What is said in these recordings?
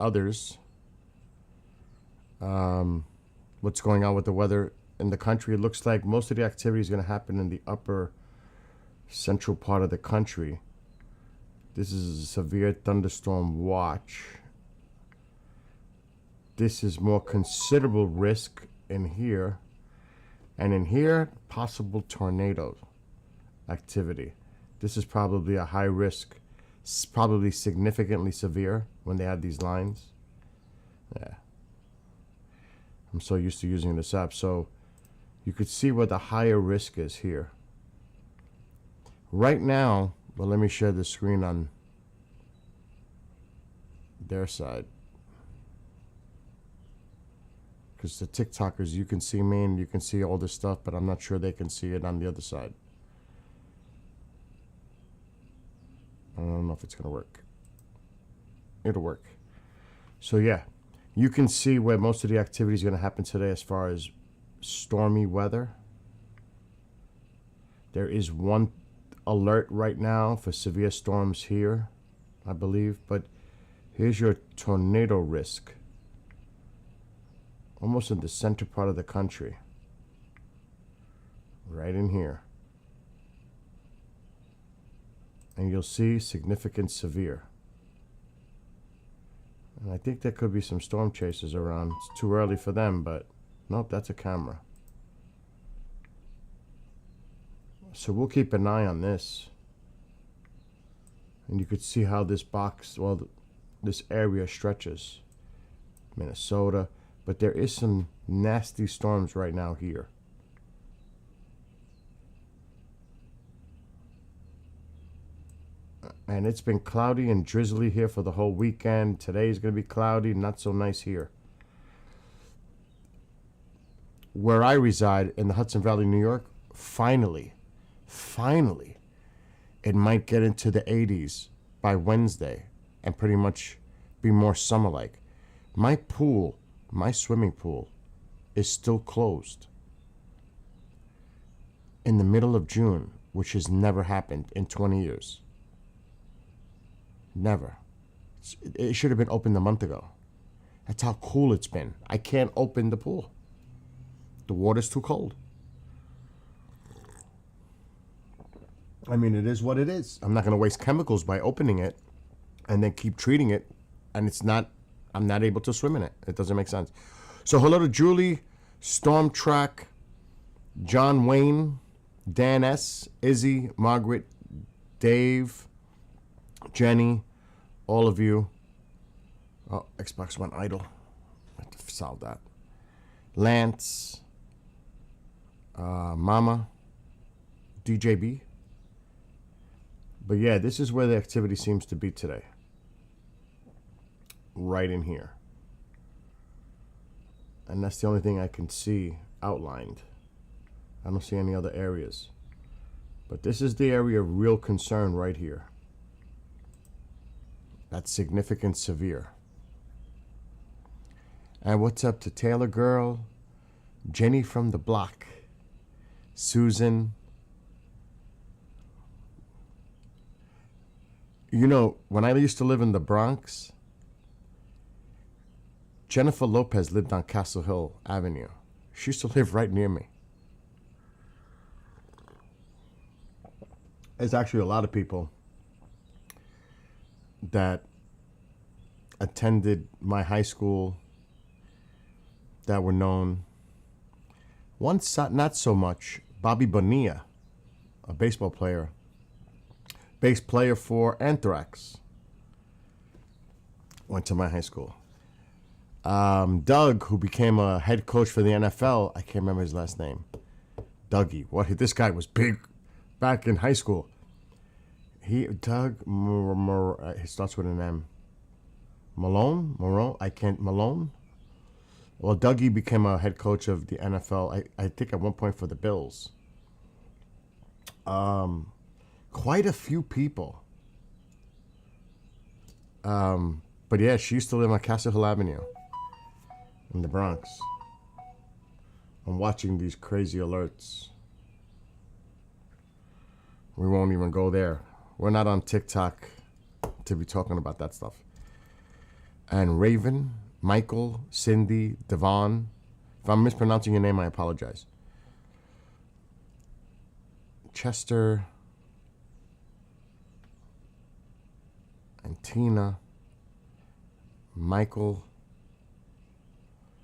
others. What's going on with the weather in the country? It looks like most of the activity is going to happen in the upper central part of the country. This is a severe thunderstorm watch. This is more considerable risk in here. And in here, possible tornado activity. This is probably a high risk. It's probably significantly severe when they have these lines. Yeah. I'm so used to using this app. So you could see where the higher risk is here. Right now, well, let me share the screen on their side. Because the TikTokers, you can see me and you can see all this stuff, but I'm not sure they can see it on the other side. I don't know if it's going to work. It'll work. So yeah, you can see where most of the activity is going to happen today as far as stormy weather. There is one alert right now for severe storms here, I believe. But here's your tornado risk. Almost in the center part of the country. Right in here. And you'll see significant severe. And I think there could be some storm chasers around. It's too early for them, but nope, that's a camera. So we'll keep an eye on this. And you could see how this box, well, this area stretches. Minnesota. But there is some nasty storms right now here. And it's been cloudy and drizzly here for the whole weekend. Today is going to be cloudy, not so nice here. Where I reside in the Hudson Valley, New York, finally, it might get into the 80s by Wednesday and pretty much be more summer-like. My pool, my swimming pool, is still closed in the middle of June, which has never happened in 20 years. Never. It should have been opened a month ago. That's how cool it's been. I can't open the pool. The water's too cold. I mean, it is what it is. I'm not going to waste chemicals by opening it and then keep treating it, and it's not, I'm not able to swim in it. It doesn't make sense. So hello to Julie, Storm Track, John Wayne, Dan S, Izzy, Margaret, Dave, Jenny, all of you. Oh, Xbox One idle. I have to solve that. Lance, Mama, DJB. But yeah, this is where the activity seems to be today. Right in here. And that's the only thing I can see outlined. I don't see any other areas. But this is the area of real concern right here. That's significant severe. And what's up to Taylor Girl, Jenny from the block, Susan. You know, when I used to live in the Bronx, Jennifer Lopez lived on Castle Hill Avenue. She used to live right near me. There's actually a lot of people that attended my high school that were known. Once, not so much, Bobby Bonilla, a baseball player, bass player for Anthrax, went to my high school. Doug, who became a head coach for the NFL, I can't remember his last name. Dougie. What? This guy was big back in high school. Doug, he starts with an M. Malone? Malone? Well, Dougie became a head coach of the NFL, I think at one point for the Bills. Quite a few people. But yeah, she used to live on Castle Hill Avenue in the Bronx. I'm watching these crazy alerts. We won't even go there. We're not on TikTok to be talking about that stuff. and Raven, Michael, Cindy, Devon. If I'm mispronouncing your name, I apologize. Chester and Tina, Michael.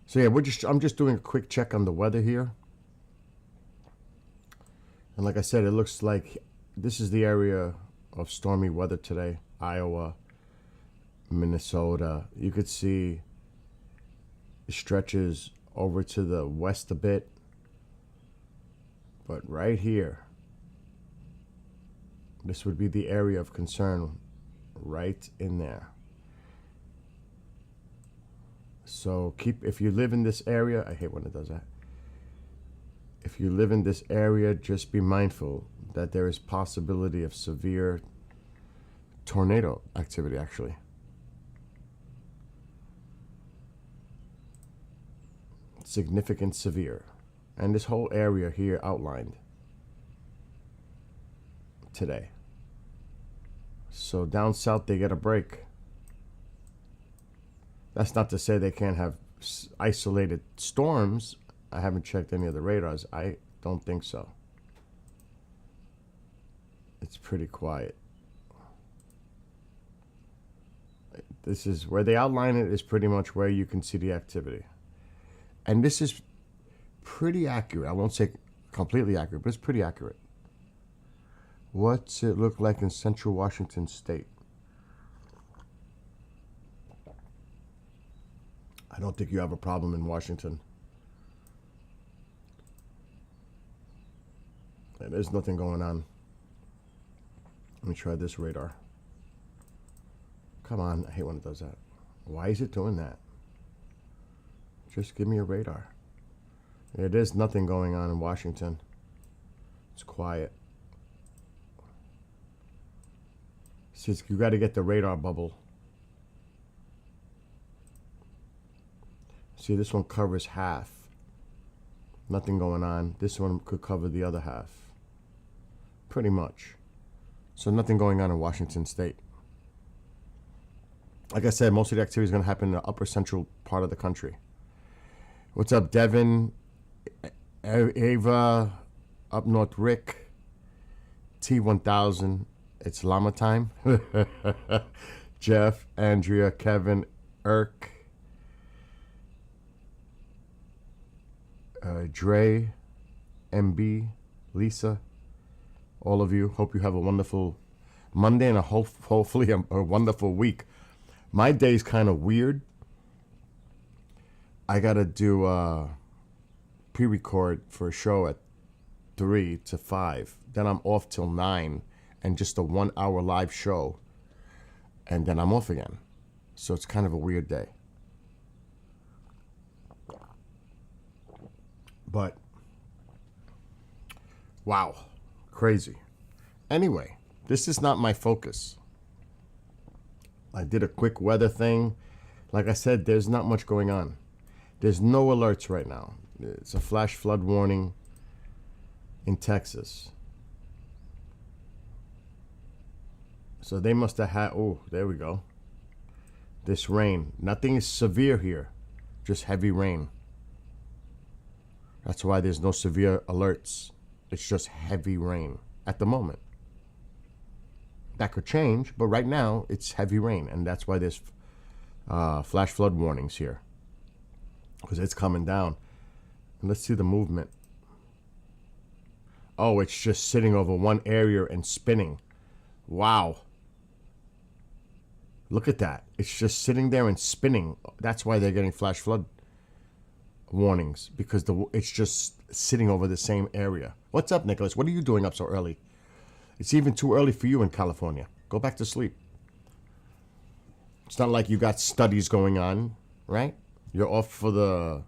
So yeah, I'm just doing a quick check on the weather here. And like I said, it looks like this is the area of stormy weather today. Iowa, Minnesota. You could see it stretches over to the west a bit. But right here, this would be the area of concern right in there. So if you live in this area, I hate when it does that. If you live in this area, just be mindful that there is possibility of severe tornado activity, actually. Significant severe. And this whole area here outlined today. So down south, they get a break. That's not to say they can't have isolated storms. I haven't checked any of the radars. I don't think so. It's pretty quiet. This is where they outline it, is pretty much where you can see the activity. And this is pretty accurate. I won't say completely accurate, but it's pretty accurate. What's it look like in central Washington state? I don't think you have a problem in Washington. There's nothing going on. Let me try this radar. Come on, I hate when it does that. Why is it doing that? Just give me a radar. Yeah, there's nothing going on in Washington. It's quiet. See, you got to get the radar bubble. See, this one covers half. Nothing going on. This one could cover the other half. Pretty much. So nothing going on in Washington state. Like I said, most of the activity is going to happen in the upper central part of the country. What's up, Devin? Ava, up north, Rick, T1000. It's llama time. Jeff, Andrea, Kevin, Irk, Dre, MB, Lisa, all of you. Hope you have a wonderful Monday and hopefully a wonderful week. My day's kind of weird. I got to do pre-record for a show at 3 to 5. Then I'm off till 9 and just a 1 hour live show. And then I'm off again. So it's kind of a weird day. But, wow, crazy. Anyway, this is not my focus. I did a quick weather thing. Like I said, there's not much going on. There's no alerts right now. It's a flash flood warning in Texas. So they must have had, oh, there we go. This rain. Nothing is severe here, just heavy rain. That's why there's no severe alerts. It's just heavy rain at the moment. That could change, but right now it's heavy rain, and that's why there's flash flood warnings here, because it's coming down. And let's see the movement. Oh, it's just sitting over one area and spinning. Wow. Look at that. It's just sitting there and spinning. That's why they're getting flash flood warnings, because it's just sitting over the same area. What's up, Nicholas? What are you doing up so early? It's even too early for you in California. Go back to sleep. It's not like you got studies going on, right? You're off for the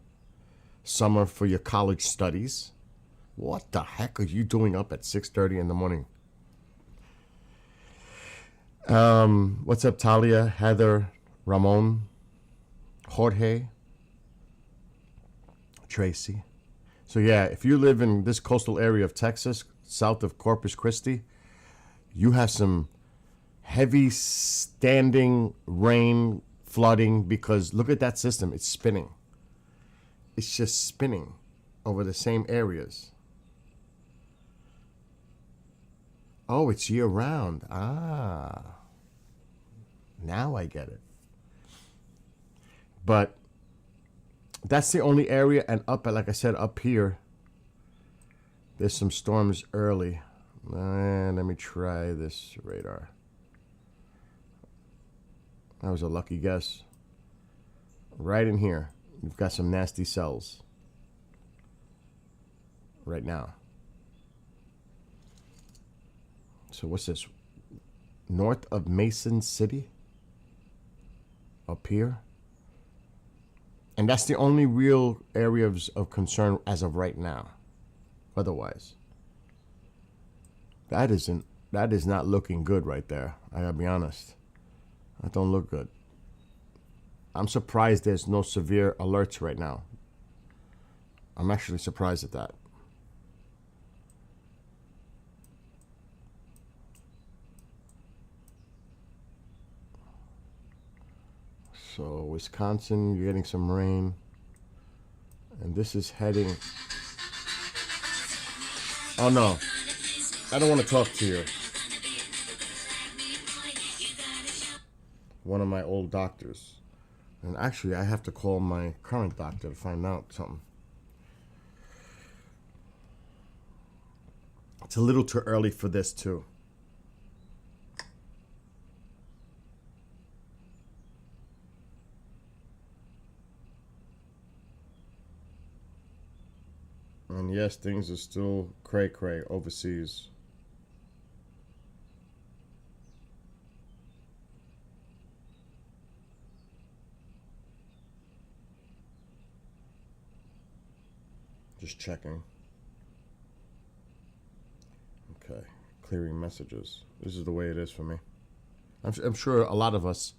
summer for your college studies. What the heck are you doing up at 6:30 in the morning? What's up, Talia, Heather, Ramon, Jorge, Tracy? So yeah, if you live in this coastal area of Texas, south of Corpus Christi, you have some heavy standing rain flooding because look at that system. It's spinning. It's just spinning over the same areas. Oh, it's year round. Ah. Now I get it. But that's the only area, and like I said, up here, there's some storms early. Let me try this radar. That was a lucky guess. Right in here, you've got some nasty cells. Right now. So what's this? North of Mason City? Up here? And that's the only real area of concern as of right now. Otherwise, that is not looking good right there. I gotta be honest. That don't look good. I'm surprised there's no severe alerts right now. I'm actually surprised at that. So Wisconsin, you're getting some rain. And this is heading... Oh no, I don't want to talk to you. One of my old doctors. And actually, I have to call my current doctor to find out something. It's a little too early for this, too. And yes, things are still cray-cray overseas. Just checking. Okay, clearing messages. This is the way it is for me. I'm sure a lot of us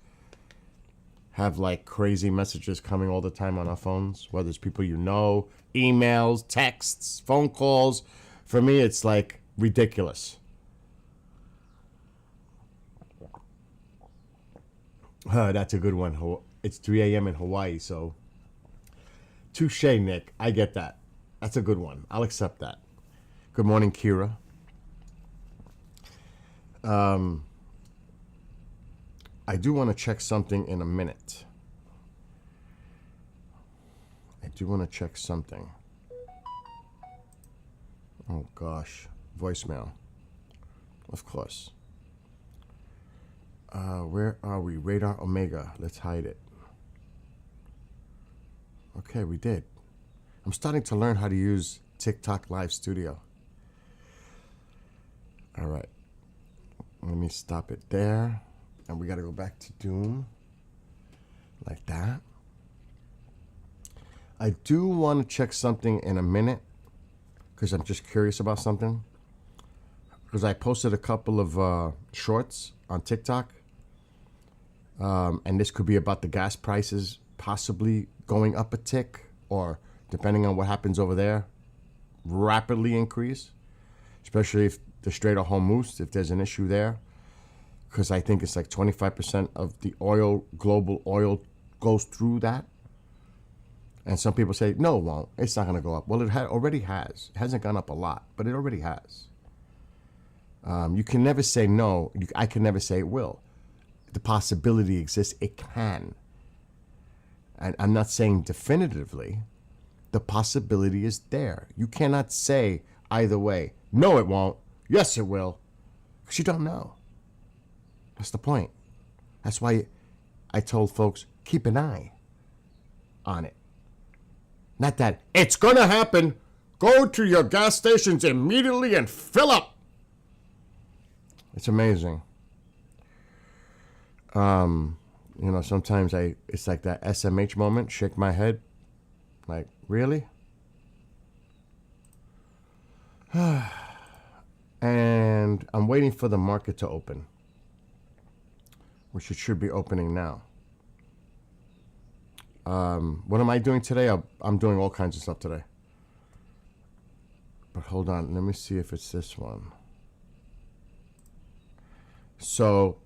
have like crazy messages coming all the time on our phones, whether it's people you know, emails, texts, phone calls. For me, it's like ridiculous. That's a good one. It's 3 a.m. in Hawaii, so touche, Nick. I get that. That's a good one. I'll accept that. Good morning, Kira. I do want to check something in a minute. Oh, gosh. Voicemail. Of course. Where are we? Radar Omega. Let's hide it. Okay, we did. I'm starting to learn how to use TikTok Live Studio. All right. Let me stop it there. And we got to go back to Doom. Like that. I do want to check something in a minute. Because I'm just curious about something. Because I posted a couple of shorts on TikTok. And this could be about the gas prices possibly going up a tick. Or depending on what happens over there, rapidly increase. Especially if the Strait of Hormuz, if there's an issue there. Because I think it's like 25% of the oil, global oil, goes through that. And some people say, no, it won't. It's not going to go up. Well, it already has. It hasn't gone up a lot, but it already has. You can never say no. I can never say it will. The possibility exists. It can. And I'm not saying definitively. The possibility is there. You cannot say either way. No, it won't. Yes, it will. Because you don't know. That's the point. That's why I told folks, keep an eye on it. Not that it's going to happen. Go to your gas stations immediately and fill up. It's amazing. Sometimes it's like that SMH moment, shake my head. Like, really? And I'm waiting for the market to open. Which it should be opening now. What am I doing today? I'm doing all kinds of stuff today. But hold on. Let me see if it's this one. So,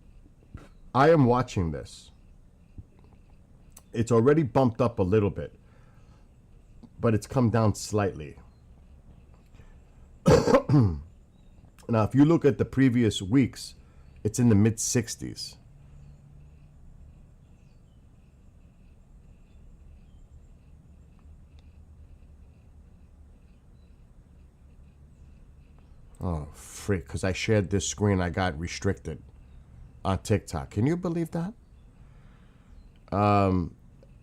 I am watching this. It's already bumped up a little bit, but it's come down slightly. Now, if you look at the previous weeks, it's in the mid 60s. Oh, freak, because I shared this screen, I got restricted on TikTok. Can you believe that?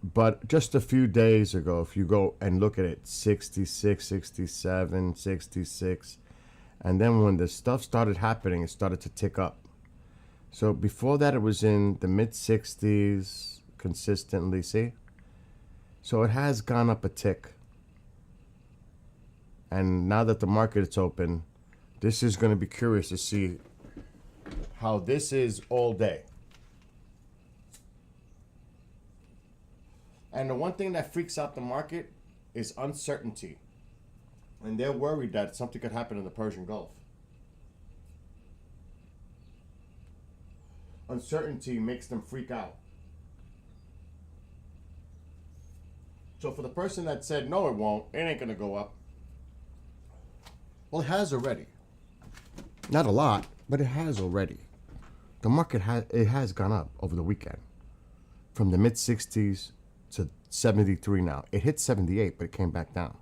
But just a few days ago, if you go and look at it, 66, 67, 66. And then when the stuff started happening, it started to tick up. So before that, it was in the mid 60s consistently, see? So it has gone up a tick. And now that the market is open, this is going to be curious to see how this is all day. And the one thing that freaks out the market is uncertainty. And they're worried that something could happen in the Persian Gulf. Uncertainty makes them freak out. So for the person that said, no, it won't, it ain't going to go up. Well, it has already. Not a lot, but it has already. The market has gone up over the weekend. From the mid 60s to 73 now. It hit 78, but it came back down.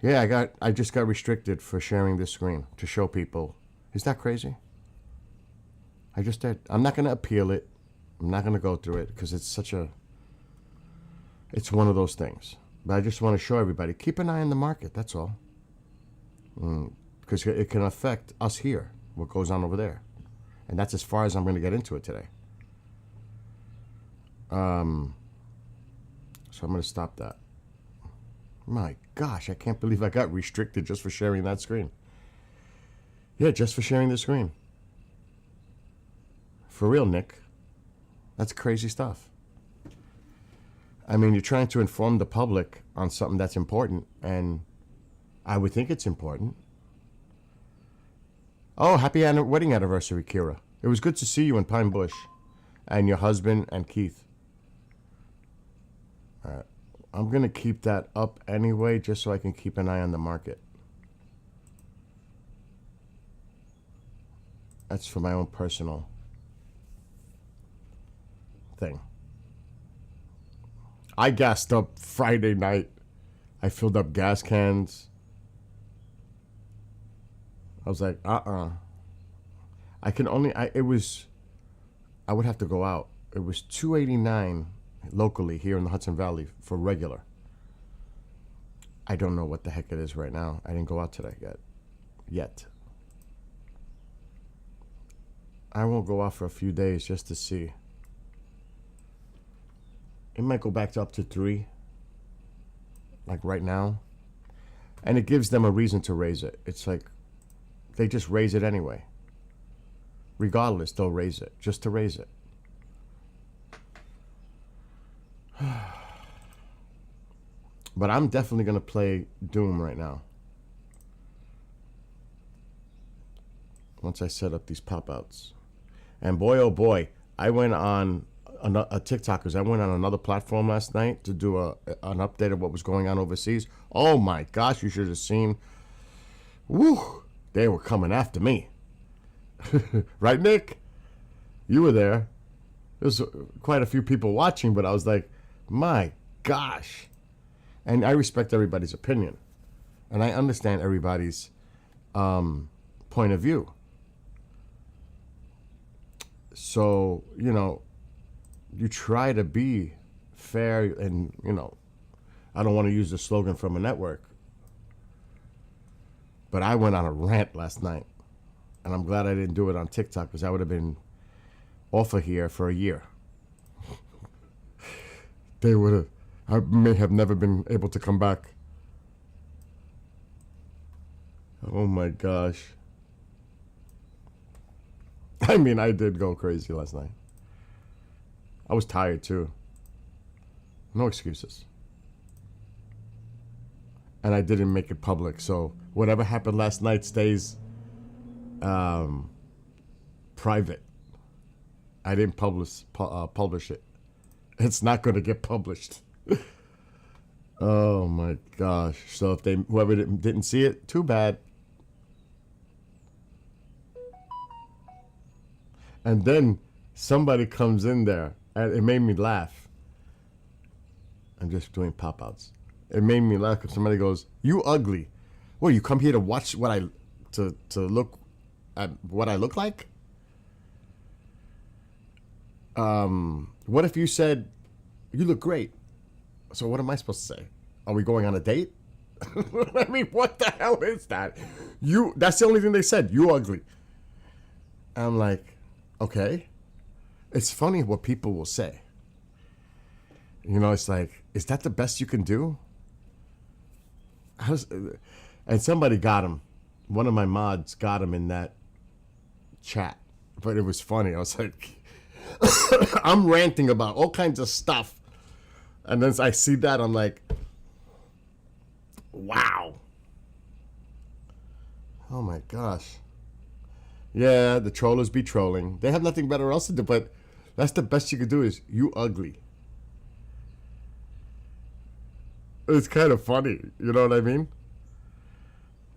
Yeah, I just got restricted for sharing this screen to show people. Is that crazy? I just did. I'm not going to appeal it. I'm not going to go through it because it's one of those things. But I just want to show everybody. Keep an eye on the market. That's all. Because it can affect us here, what goes on over there. And that's as far as I'm going to get into it today. So I'm going to stop that. My gosh, I can't believe I got restricted just for sharing that screen. Yeah, just for sharing the screen. For real, Nick. That's crazy stuff. I mean, you're trying to inform the public on something that's important, and I would think it's important. Oh, happy wedding anniversary, Kira. It was good to see you in Pine Bush, and your husband and Keith. All right. I'm going to keep that up anyway, just so I can keep an eye on the market. That's for my own personal thing. I gassed up Friday night. I filled up gas cans. I was like, I would have to go out. It was $2.89 locally here in the Hudson Valley for regular. I don't know what the heck it is right now. I didn't go out today yet. I won't go out for a few days just to see. It might go back to up to 3, like right now. And it gives them a reason to raise it. It's like they just raise it anyway. Regardless, they'll raise it just to raise it. But I'm definitely going to play Doom right now. Once I set up these pop-outs. And boy, oh boy, I went on a TikTok because I went on another platform last night to do an update of what was going on overseas. Oh my gosh, you should have seen. Woo! They were coming after me. Right, Nick? You were there. There's quite a few people watching, but I was like, my gosh. And I respect everybody's opinion. And I understand everybody's point of view. So, you try to be fair and, I don't want to use the slogan from a network. But I went on a rant last night. And I'm glad I didn't do it on TikTok because I would have been off of here for a year. I may have never been able to come back. Oh my gosh. I mean, I did go crazy last night. I was tired too. No excuses. And I didn't make it public, so whatever happened last night stays private. I didn't publish it. It's not going to get published. Oh my gosh! So if whoever didn't see it, too bad. And then somebody comes in there, and it made me laugh. I'm just doing pop-outs. It made me laugh because somebody goes, "You ugly. What, you come here to watch to look at what I look like? What if you said, you look great? So what am I supposed to say? Are we going on a date?" I mean, what the hell is that? That's the only thing they said. You ugly. I'm like, okay. It's funny what people will say. You know, it's like, is that the best you can do? And somebody got him. One of my mods got him in that chat. But it was funny. I was like, I'm ranting about all kinds of stuff. And then I see that, I'm like, wow. Oh my gosh. Yeah, the trollers be trolling. They have nothing better else to do, but that's the best you could do is, you ugly. It's kind of funny. You know what I mean?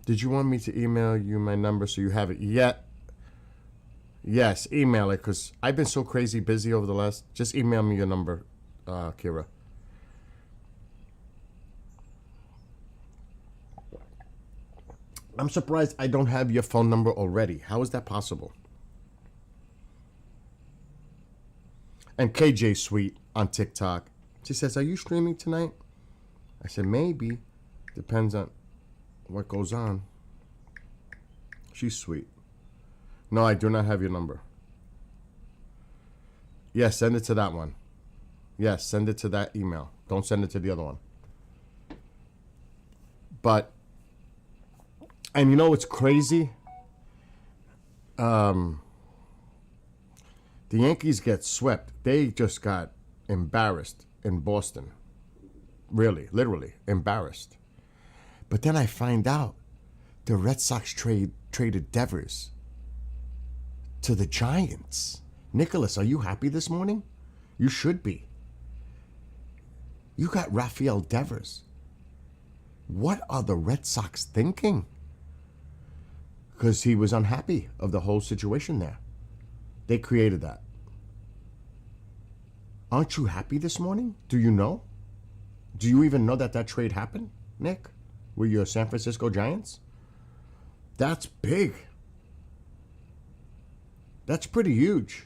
Did you want me to email you my number so you have it yet? Yes, email it, because I've been so crazy busy over the last... Just email me your number, Kira. I'm surprised I don't have your phone number already. How is that possible? And KJ Sweet on TikTok. She says, are you streaming tonight? I said, maybe. Depends on what goes on. She's sweet. No, I do not have your number. Yes, send it to that one. Yes, send it to that email. Don't send it to the other one. But, and you know what's crazy? The Yankees get swept. They just got embarrassed in Boston. Really, literally embarrassed. But then I find out the Red Sox traded Devers to the Giants. Nicholas, are you happy this morning? You should be. You got Rafael Devers. What are the Red Sox thinking? Because he was unhappy of the whole situation there. They created that. Aren't you happy this morning? Do you know? Do you even know that that trade happened, Nick? With your San Francisco Giants? That's big. That's pretty huge.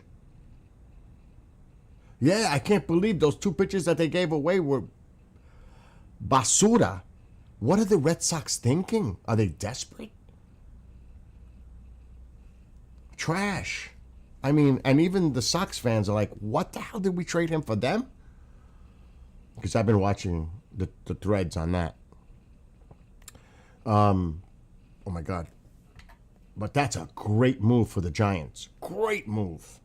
Yeah, I can't believe those two pitchers that they gave away were basura. What are the Red Sox thinking? Are they desperate? Trash. I mean, and even the Sox fans are like, what the hell did we trade him for them? Because I've been watching the threads on that. Oh my God. But that's a great move for the Giants. Great move.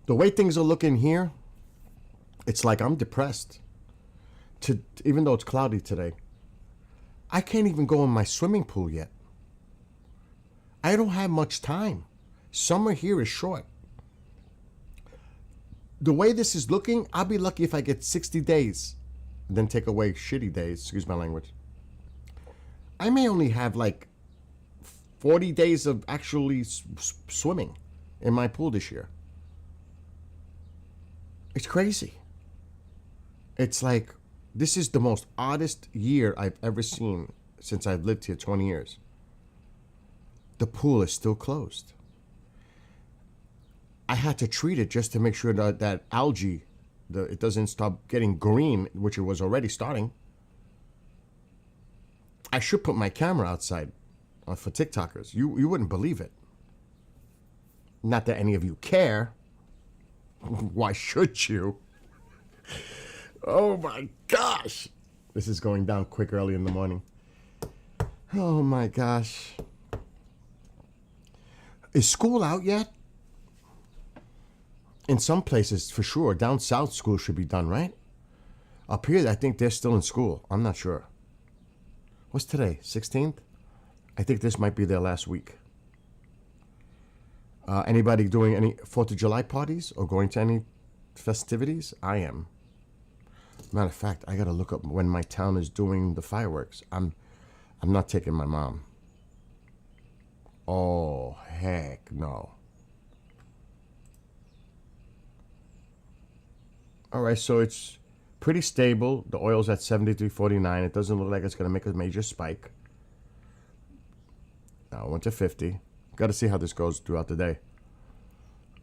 The way things are looking here, it's like I'm depressed. Even though it's cloudy today. I can't even go in my swimming pool yet. I don't have much time. Summer here is short. The way this is looking, I'll be lucky if I get 60 days. And then take away shitty days, excuse my language. I may only have like 40 days of actually swimming in my pool this year. It's crazy. It's like, this is the most oddest year I've ever seen since I've lived here 20 years. The pool is still closed. I had to treat it just to make sure that algae, it doesn't stop getting green, which it was already starting. I should put my camera outside for TikTokers. You wouldn't believe it. Not that any of you care. Why should you? Oh my gosh. This is going down quick early in the morning. Oh my gosh. Is school out yet? In some places, for sure. Down south, school should be done, right? Up here, I think they're still in school. I'm not sure. What's today? 16th? I think this might be their last week. Anybody doing any 4th of July parties or going to any festivities? I am. Matter of fact, I gotta look up when my town is doing the fireworks. I'm not taking my mom. Oh, heck no. All right, so it's pretty stable. The oil's at 73.49. It doesn't look like it's gonna make a major spike. Now it went to 50. Got to see how this goes throughout the day.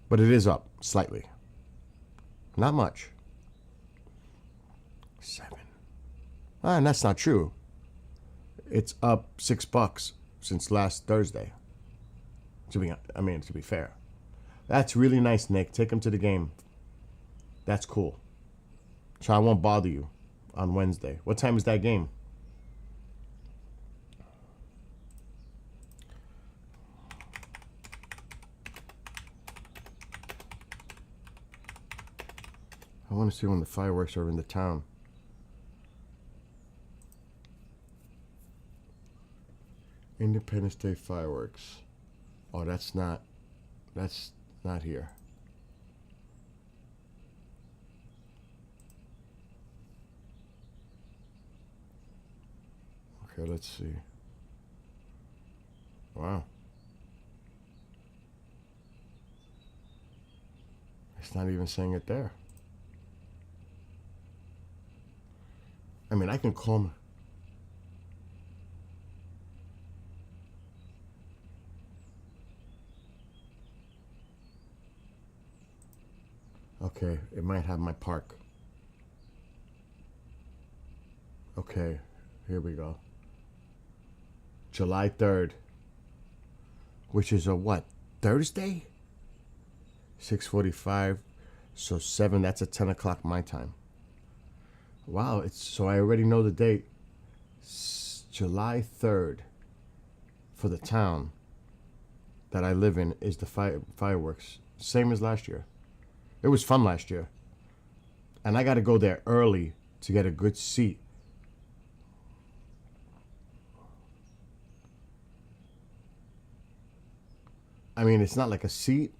But it is up slightly. Not much. 7. And that's not true. It's up $6 since last Thursday. To be fair. That's really nice, Nick. Take him to the game. That's cool. So I won't bother you on Wednesday. What time is that game? I want to see when the fireworks are in the town. Independence Day fireworks. Oh, that's not here. Okay, let's see. Wow. It's not even saying it there. I mean, I can call me. Okay, it might have my park. Okay, here we go. July 3rd, which is a what? Thursday? 6:45, so 7, that's at 10 o'clock my time. Wow, so I already know the date. July 3rd for the town that I live in is the fireworks. Same as last year. It was fun last year. And I got to go there early to get a good seat. I mean, it's not like a seat.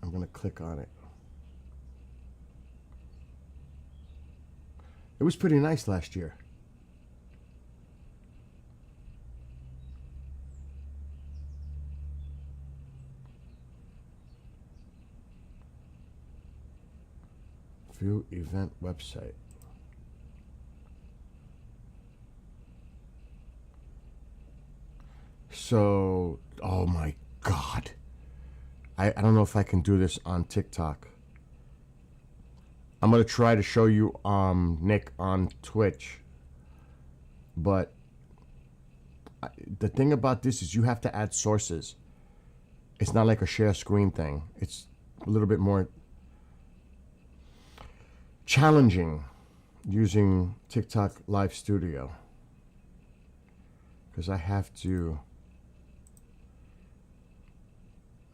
I'm going to click on it. It was pretty nice last year. View event website. So, oh my God. I don't know if I can do this on TikTok. I'm going to try to show you Nick on Twitch. But the thing about this is you have to add sources. It's not like a share screen thing. It's a little bit more challenging using TikTok Live Studio. Because I have to...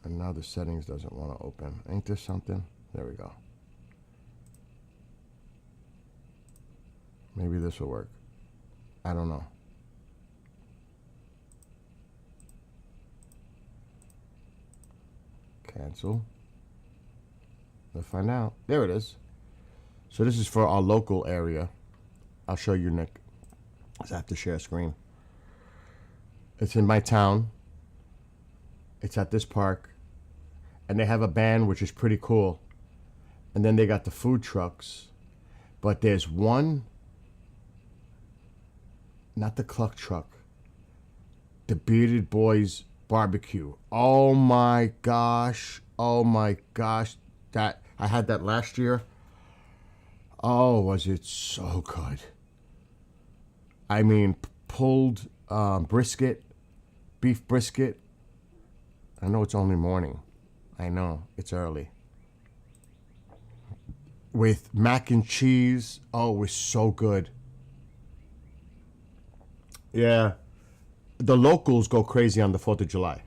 And now the settings doesn't want to open. Ain't there something? There we go. Maybe this will work. I don't know. Cancel. Let's find out. There it is. So this is for our local area. I'll show you, Nick. I have to share screen. It's in my town. It's at this park. And they have a band, which is pretty cool. And then they got the food trucks. But there's one, not the Cluck Truck, the Bearded Boys Barbecue. Oh my gosh. Oh my gosh. I had that last year. Oh, was it so good. I mean, pulled brisket, beef brisket. I know it's only morning. I know, it's early. With mac and cheese. Oh, it was so good. Yeah. The locals go crazy on the 4th of July.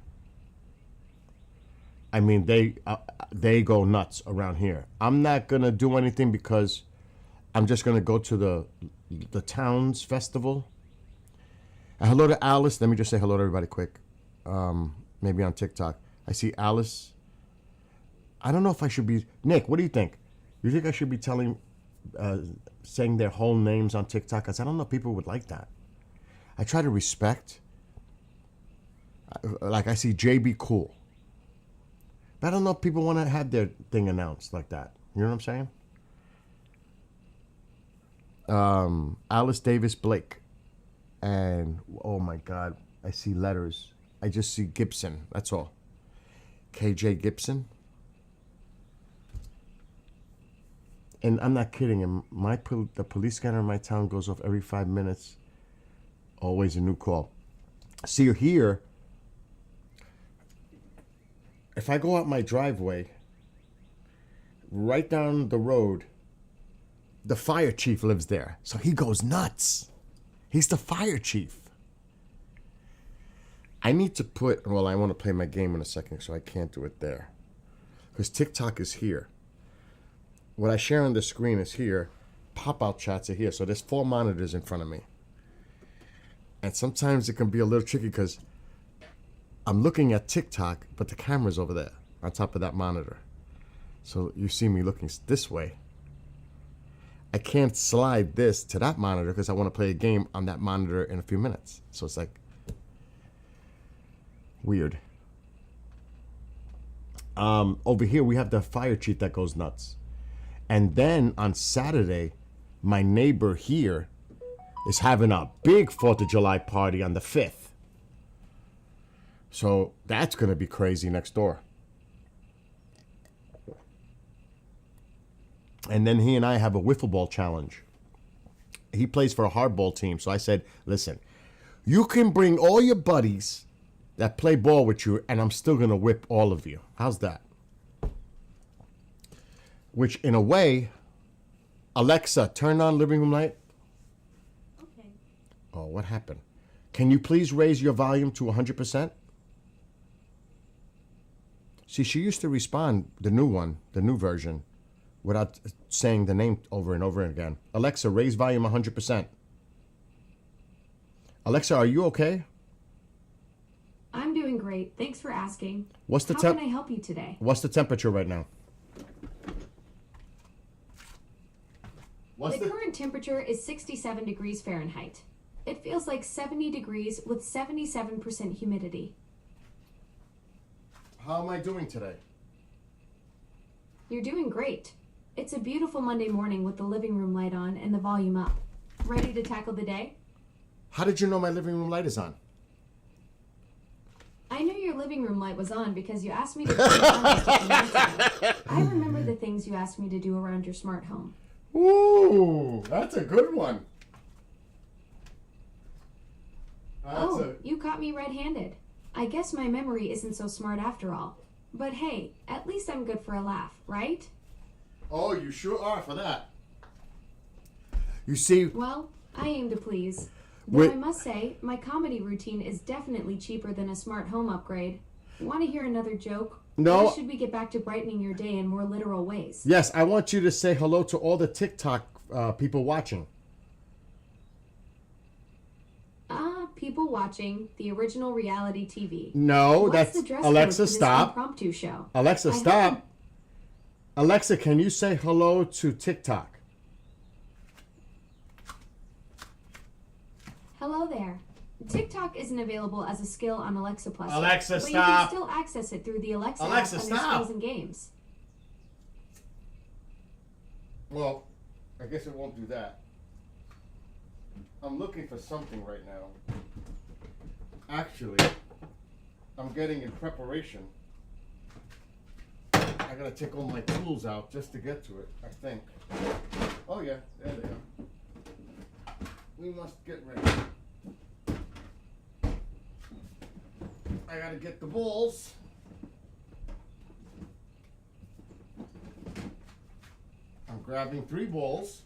I mean, they go nuts around here. I'm not going to do anything because I'm just going to go to the Towns Festival. And hello to Alice. Let me just say hello to everybody quick. Maybe on TikTok. I see Alice. I don't know if I should be... Nick, what do you think? You think I should be saying their whole names on TikTok? Because I don't know if people would like that. I try to respect. Like I see JB Cool. But I don't know if people want to have their thing announced like that. You know what I'm saying? Alice Davis Blake. And, oh my God, I see letters. I just see Gibson. That's all. KJ Gibson. And I'm not kidding. And the police scanner in my town goes off every 5 minutes. Always a new call. See, here, if I go out my driveway, right down the road, the fire chief lives there. So he goes nuts. He's the fire chief. I need to put... Well, I want to play my game in a second, so I can't do it there. Because TikTok is here. What I share on the screen is here. Pop-out chats are here. So there's 4 monitors in front of me. And sometimes it can be a little tricky because I'm looking at TikTok, but the camera's over there on top of that monitor. So you see me looking this way. I can't slide this to that monitor because I want to play a game on that monitor in a few minutes. So it's like weird. Over here we have the fire chief that goes nuts. And then on Saturday, my neighbor here is having a big 4th of July party on the 5th. So that's going to be crazy next door. And then he and I have a wiffle ball challenge. He plays for a hardball team. So I said, listen, you can bring all your buddies that play ball with you, and I'm still going to whip all of you. How's that? Which, in a way, Alexa, turn on living room light. Okay. Oh, what happened? Can you please raise your volume to 100%? See, she used to respond, the new version, without saying the name over and over again. Alexa, raise volume 100%. Alexa, are you okay? I'm doing great. Thanks for asking. What's the How can I help you today? What's the temperature right now? The current temperature is 67 degrees Fahrenheit. It feels like 70 degrees with 77% humidity. How am I doing today? You're doing great. It's a beautiful Monday morning with the living room light on and the volume up. Ready to tackle the day? How did you know my living room light is on? I knew your living room light was on because you asked me to turn it on just a few minutes ago. I remember the things you asked me to do around your smart home. Ooh, that's a good one. You caught me red-handed. I guess my memory isn't so smart after all. But hey, at least I'm good for a laugh, right? Oh, you sure are for that. You see... Well, I aim to please. Though I must say, my comedy routine is definitely cheaper than a smart home upgrade. Want to hear another joke? No. Or should we get back to brightening your day in more literal ways? Yes, I want you to say hello to all the TikTok people watching. People watching the original reality TV. No, What's that's... the dress Alexa, code for stop. This impromptu show? Alexa, stop. Alexa, can you say hello to TikTok? Hello there. TikTok isn't available as a skill on Alexa Plus. Alexa, but stop. you can still access it through the Alexa app Alexa, under stop. skills and games. Well, I guess it won't do that. I'm looking for something right now. Actually, I'm getting in preparation. I gotta take all my tools out just to get to it, I think. Oh yeah, there they are. We must get ready. I gotta get the balls. I'm grabbing 3 balls.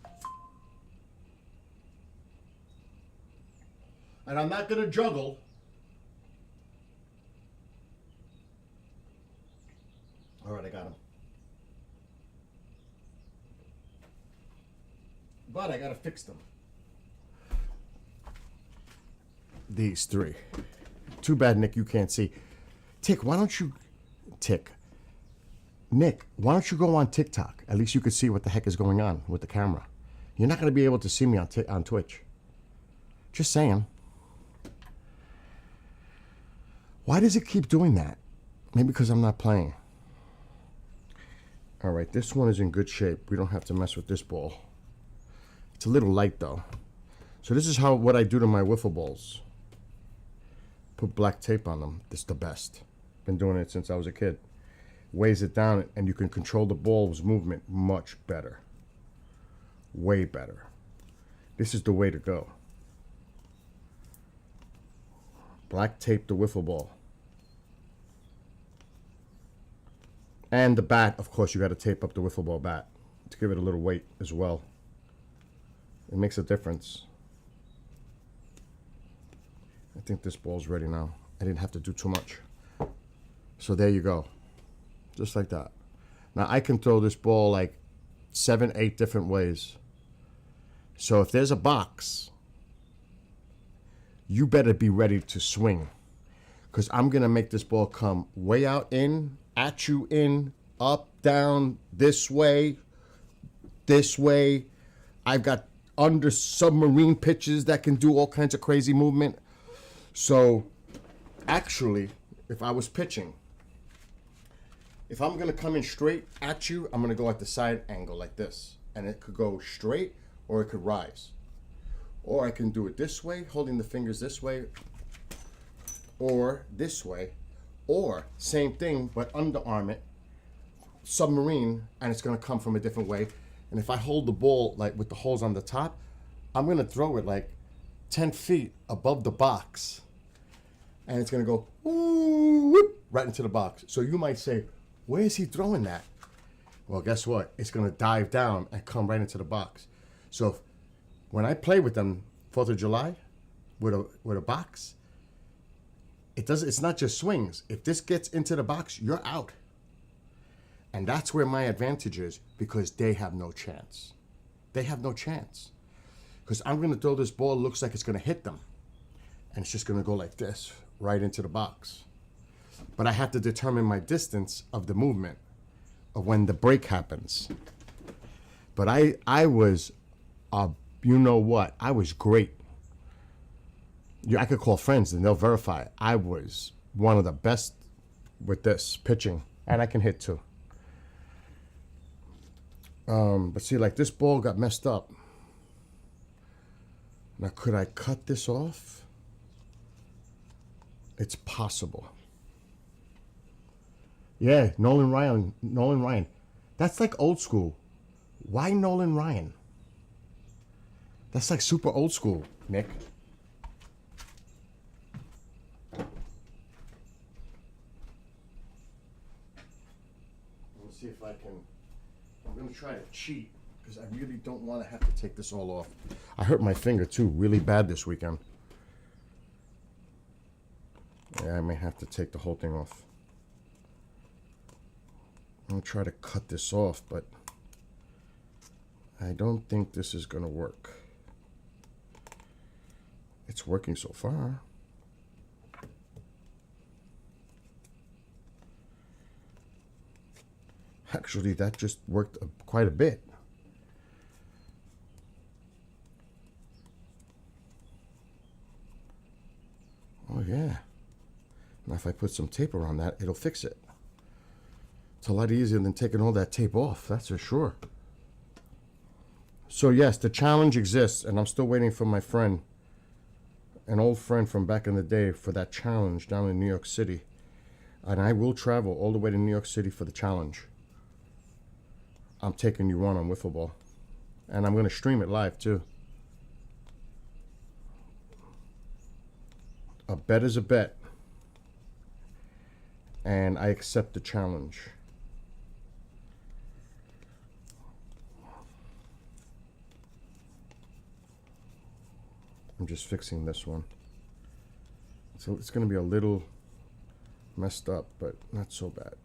And I'm not gonna juggle. All right, I got them. But I gotta fix them. these three. Too bad, Nick, you can't see. Nick, why don't you go on TikTok? At least you could see what the heck is going on with the camera. You're not going to be able to see me on Twitch. Just saying. Why does it keep doing that? Maybe because I'm not playing. All right, this one is in good shape. We don't have to mess with this ball. It's a little light, though. So this is what I do to my wiffle balls. Put black tape on them. This is the best. Been doing it since I was a kid. Weighs it down, and you can control the ball's movement much better. Way better. This is the way to go. Black tape the wiffle ball. And the bat, of course, you got to tape up the wiffle ball bat to give it a little weight as well. It makes a difference. I think this ball's ready now. I didn't have to do too much. So there you go. Just like that. Now I can throw this ball like 7, 8 different ways. So if there's a box, you better be ready to swing. Because I'm going to make this ball come way out in, at you in, up, down, this way. I've got under submarine pitches that can do all kinds of crazy movement. So actually, if I was pitching, if I'm going to come in straight at you, I'm going to go at the side angle like this. And it could go straight or it could rise. Or I can do it this way, holding the fingers this way, or this way, or same thing, but underarm it, submarine, and it's going to come from a different way. And if I hold the ball like with the holes on the top, I'm going to throw it like 10 feet above the box. And it's going to go ooh, whoop, right into the box. So you might say, where is he throwing that? Well, guess what? It's going to dive down and come right into the box. So when I play with them 4th of July with a box, it's not just swings. If this gets into the box, you're out. And that's where my advantage is, because they have no chance. They have no chance. Because I'm going to throw this ball, looks like it's going to hit them. And it's just going to go like this, right into the box. But I have to determine my distance of the movement of when the break happens. But I was, you know what? I was great. I could call friends and they'll verify. I was one of the best with this pitching. And I can hit too. But see, like this ball got messed up. Now, could I cut this off? It's possible. Yeah, Nolan Ryan. That's like old school. Why Nolan Ryan? That's like super old school, Nick. Let's see if I can. I'm going to try to cheat because I really don't want to have to take this all off. I hurt my finger too really bad this weekend. Yeah, I may have to take the whole thing off. I'm going to try to cut this off, but I don't think this is going to work. It's working so far. Actually, that just worked quite a bit. Oh, yeah. Now, if I put some tape around that, it'll fix it. It's a lot easier than taking all that tape off, that's for sure. So, yes, the challenge exists, and I'm still waiting for my friend, an old friend from back in the day, for that challenge down in New York City. And I will travel all the way to New York City for the challenge. I'm taking you on wiffle ball. And I'm going to stream it live, too. A bet is a bet. And I accept the challenge. I'm just fixing this one. So it's going to be a little messed up, but not so bad.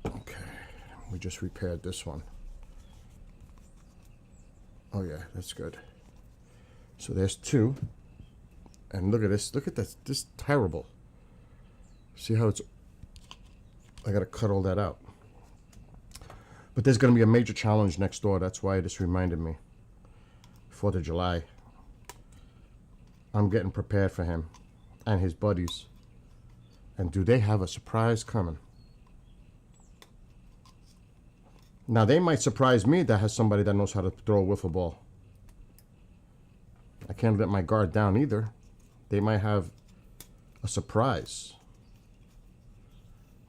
Okay, we just repaired this one. Oh yeah, that's good. So there's 2. And look at this. Look at this. This is terrible. See how it's... I got to cut all that out. But there's going to be a major challenge next door. That's why this reminded me. 4th of July. I'm getting prepared for him and his buddies. And do they have a surprise coming? Now, they might surprise me that has somebody that knows how to throw a wiffle ball. I can't let my guard down either. They might have a surprise.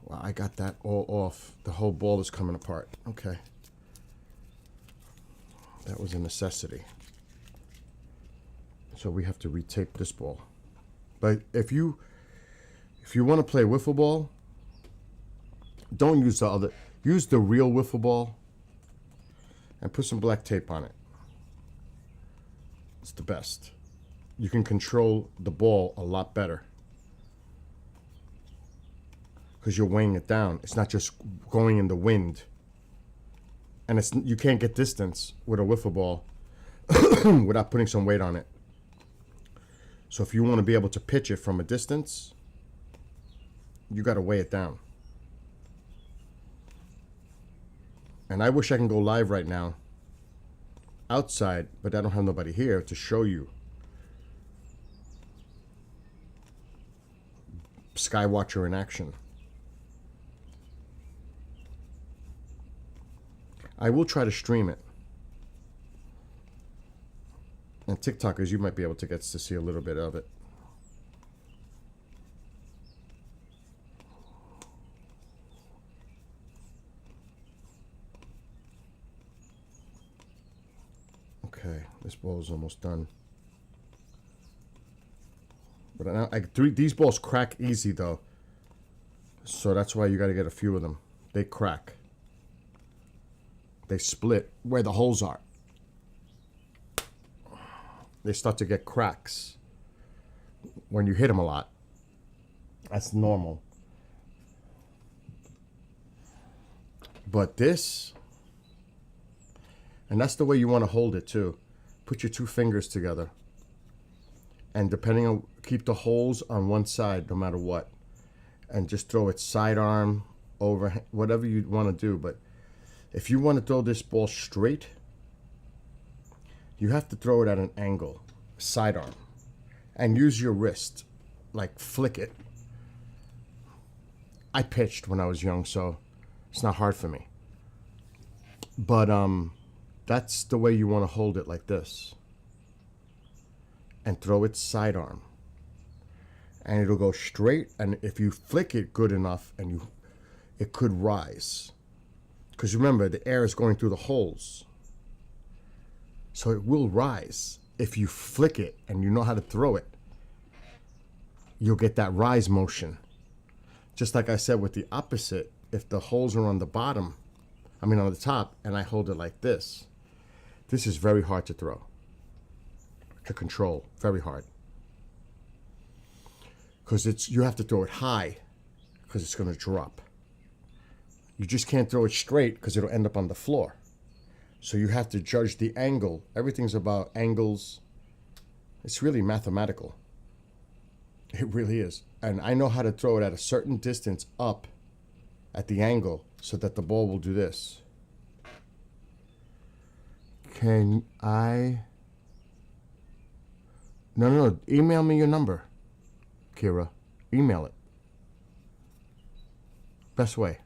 Wow, I got that all off. The whole ball is coming apart. Okay. That was a necessity. So we have to retape this ball. But if you want to play wiffle ball, don't use the other. Use the real wiffle ball and put some black tape on it. It's the best. You can control the ball a lot better because you're weighing it down. It's not just going in the wind. And you can't get distance with a wiffle ball without putting some weight on it. So if you want to be able to pitch it from a distance, you got to weigh it down. And I wish I can go live right now outside, but I don't have nobody here to show you. Skywatcher in action. I will try to stream it. And TikTokers, you might be able to get to see a little bit of it. Okay, this ball is almost done. But now these balls crack easy though. So that's why you got to get a few of them. They crack. They split where the holes are. They start to get cracks when you hit them a lot. That's normal. But this, and that's the way you want to hold it too. Put your 2 fingers together. And depending on, keep the holes on one side no matter what. And just throw it sidearm, over, whatever you want to do. But if you want to throw this ball straight, you have to throw it at an angle, sidearm. And use your wrist, like flick it. I pitched when I was young, so it's not hard for me. But that's the way you want to hold it, like this. And throw it sidearm. And it'll go straight, and if you flick it good enough, and it could rise. Because remember, the air is going through the holes. So it will rise. If you flick it and you know how to throw it, you'll get that rise motion. Just like I said with the opposite, if the holes are on the bottom, on the top, and I hold it like this, this is very hard to throw. To control, very hard. Because you have to throw it high, because it's going to drop. You just can't throw it straight, because it'll end up on the floor. So you have to judge the angle. Everything's about angles. It's really mathematical. It really is. And I know how to throw it at a certain distance up at the angle so that the ball will do this. Can I... No. Email me your number, Kira. Email it. Best way.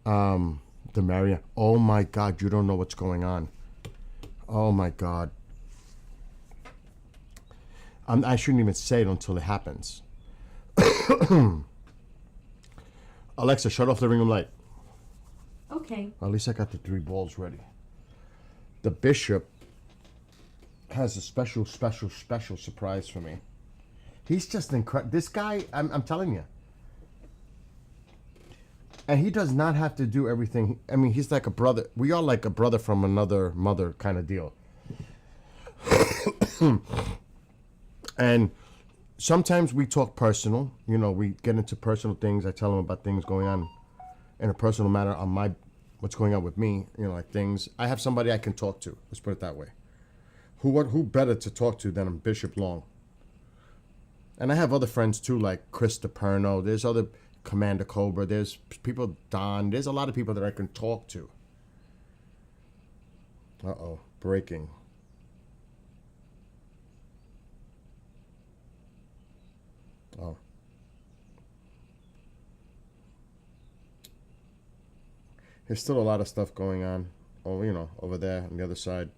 The Marianne. Oh my God, you don't know what's going on. Oh my God. I shouldn't even say it until it happens. Alexa, shut off the ring room light. Okay. Well, at least I got the 3 balls ready. The bishop has a special surprise for me. He's just incredible. This guy, I'm telling you. And he does not have to do everything. I mean, he's like a brother. We are like a brother from another mother kind of deal. And sometimes we talk personal. You know, we get into personal things. I tell him about things going on in a personal matter on what's going on with me, like things. I have somebody I can talk to. Let's put it that way. Who better to talk to than Bishop Long? And I have other friends too, like Chris DePerno. There's other Commander Cobra. There's people, Don. There's a lot of people that I can talk to. Uh-oh, breaking. Oh. There's still a lot of stuff going on, over there on the other side.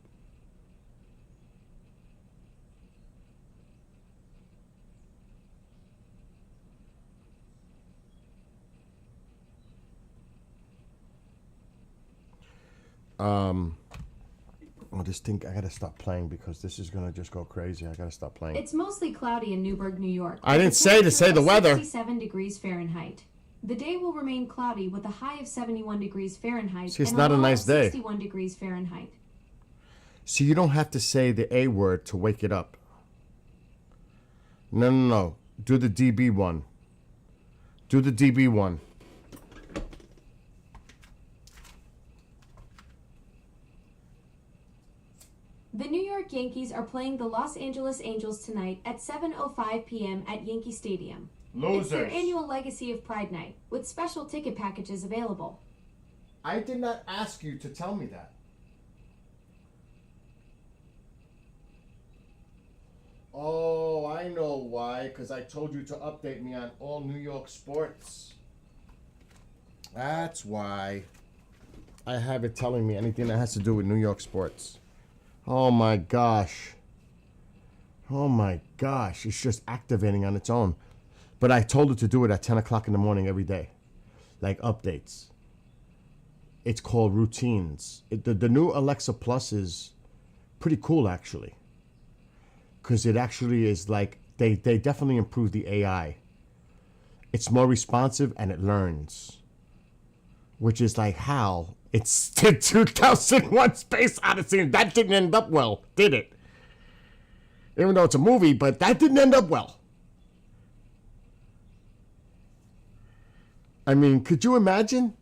This thing, I gotta stop playing because this is gonna just go crazy. I gotta stop playing. It's mostly cloudy in Newburgh, New York. I didn't say to say the weather. 67 degrees Fahrenheit. The day will remain cloudy with a high of 71 degrees Fahrenheit. See, it's and not a low nice of day. 61 degrees Fahrenheit. See, you don't have to say the A word to wake it up. No. Do the DB one. Do the DB one. The New York Yankees are playing the Los Angeles Angels tonight at 7:05 p.m. at Yankee Stadium. Losers. It's their annual Legacy of Pride night, with special ticket packages available. I did not ask you to tell me that. Oh, I know why. Because I told you to update me on all New York sports. That's why. I have it telling me anything that has to do with New York sports. Oh my gosh. Oh my gosh. It's just activating on its own. But I told it to do it at 10 o'clock in the morning every day. Like updates. It's called routines. The new Alexa Plus is pretty cool, actually. Because it actually is like, they definitely improved the AI. It's more responsive and it learns. Which is like how it's 2001 Space Odyssey. And that didn't end up well, did it? Even though it's a movie, but that didn't end up well. I mean, could you imagine?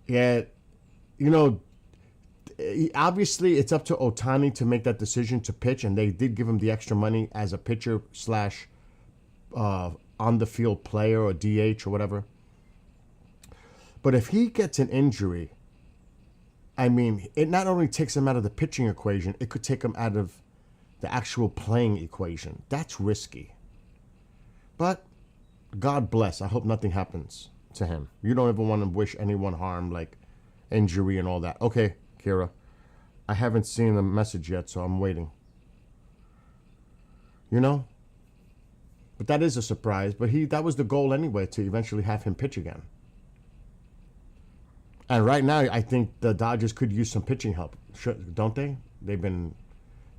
Yeah, obviously it's up to Ohtani to make that decision to pitch, and they did give him the extra money as a pitcher slash on the field player or DH or whatever. But if he gets an injury, I mean, it not only takes him out of the pitching equation, it could take him out of the actual playing equation. That's risky. But God bless. I hope nothing happens to him. You don't ever want to wish anyone harm, like injury and all that. Okay, Kira. I haven't seen the message yet, so I'm waiting. But that is a surprise. But that was the goal anyway, to eventually have him pitch again. And right now, I think the Dodgers could use some pitching help, don't they? They've been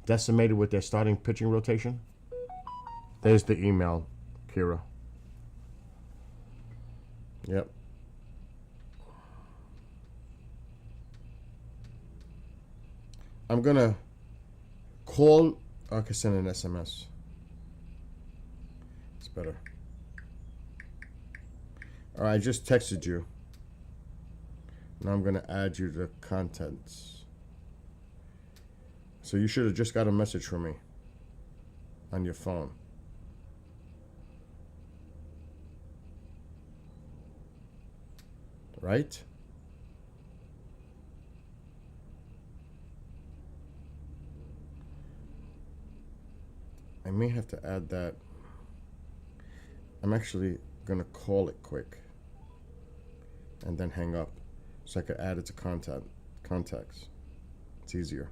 decimated with their starting pitching rotation. There's the email, Kira. Yep. I'm going to call. I can send an SMS. It's better. All right, I just texted you. Now I'm going to add you to contents. So you should have just got a message from me on your phone. Right? I may have to add that. I'm actually going to call it quick and then hang up so I could add it to contacts. It's easier.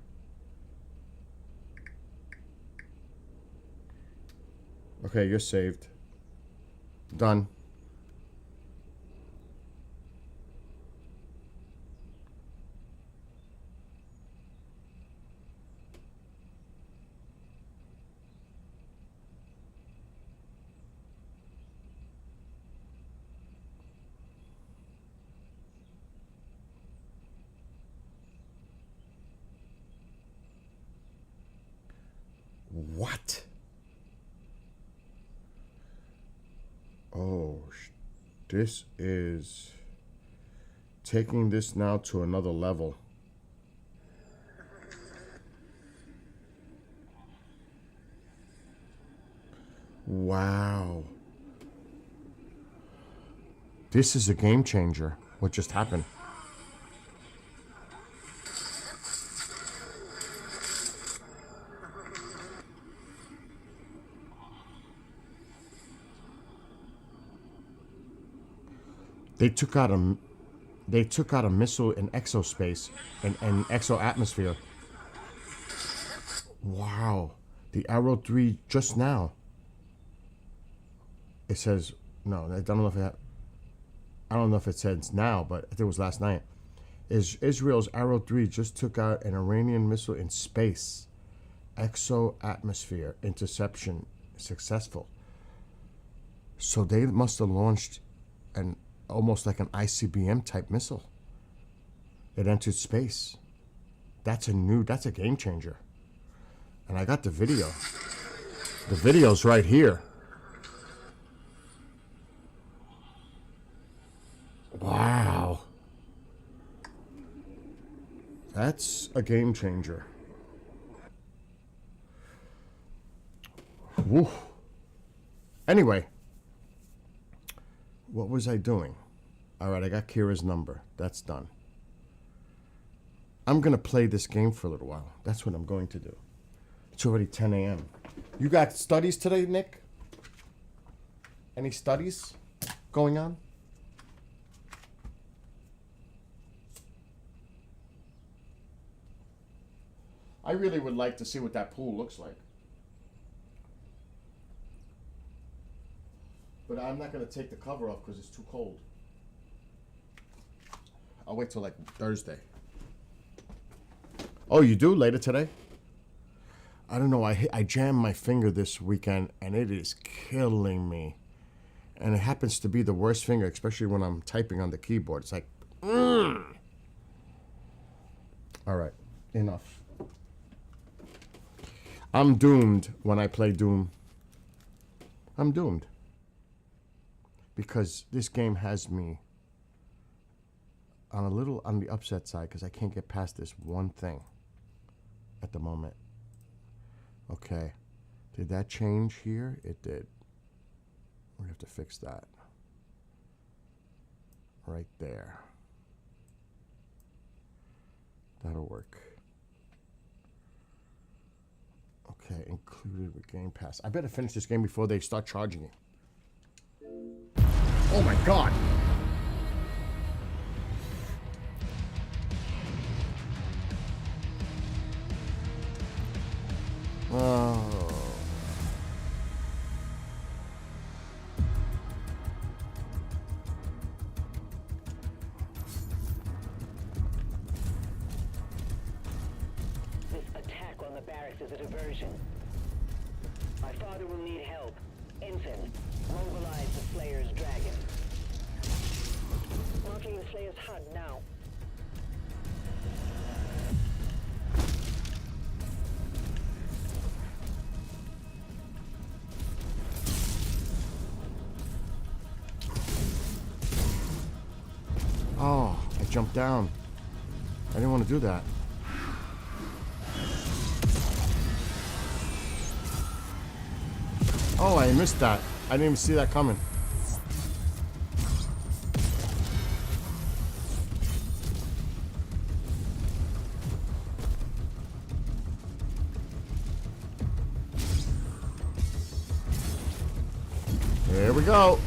Okay, you're saved. Done. What? Oh, this is taking this now to another level. Wow. This is a game changer. What just happened? They took out a missile in exospace and exo-atmosphere. Wow. The Arrow 3 just now. It says no. I don't know if it says now, but I think it was last night. Israel's Arrow 3 just took out an Iranian missile in space. Exo-atmosphere interception successful. So they must have launched almost like an ICBM type missile. It entered space. That's a game changer. And I got the video. The video's right here. Wow. That's a game changer. Woo. Anyway, what was I doing? All right, I got Kira's number. That's done. I'm going to play this game for a little while. That's what I'm going to do. It's already 10 a.m. You got studies today, Nick? Any studies going on? I really would like to see what that pool looks like. But I'm not going to take the cover off because it's too cold. I'll wait till like Thursday. Oh, you do? Later today? I don't know. I jammed my finger this weekend and it is killing me. And it happens to be the worst finger, especially when I'm typing on the keyboard. It's like, All right, enough. I'm doomed when I play Doom. I'm doomed. Because this game has me on the upset side because I can't get past this one thing at the moment. Okay. Did that change here? It did. We have to fix that. Right there. That'll work. Okay, included with Game Pass. I better finish this game before they start charging it. Oh my god! Oh. This attack on the barracks is a diversion. My father will need help. Ensign, mobilize the Slayer's dragon. Marking the Slayer's HUD now. Oh, I jumped down. I didn't want to do that. Oh, I missed that. I didn't even see that coming. Here we go.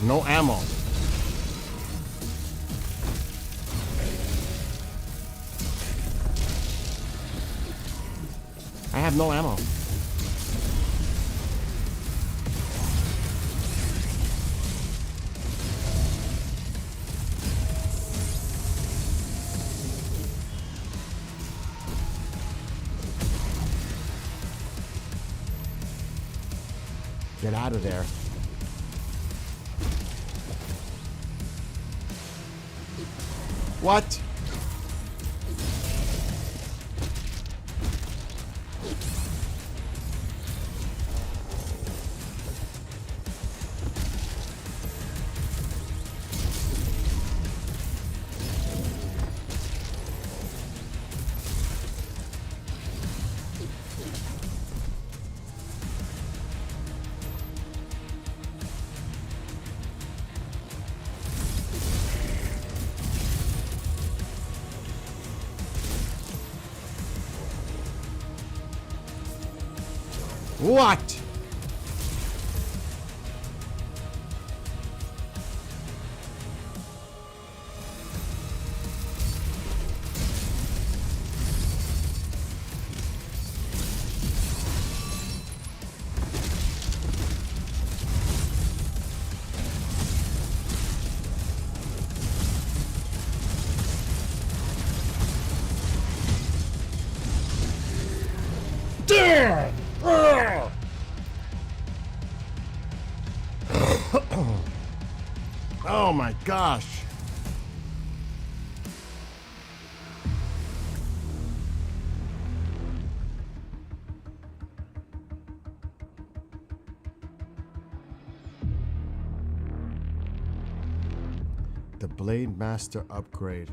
No ammo. I have no ammo. Get out of there. What? What? There! Oh my gosh. The Blade Master upgrade.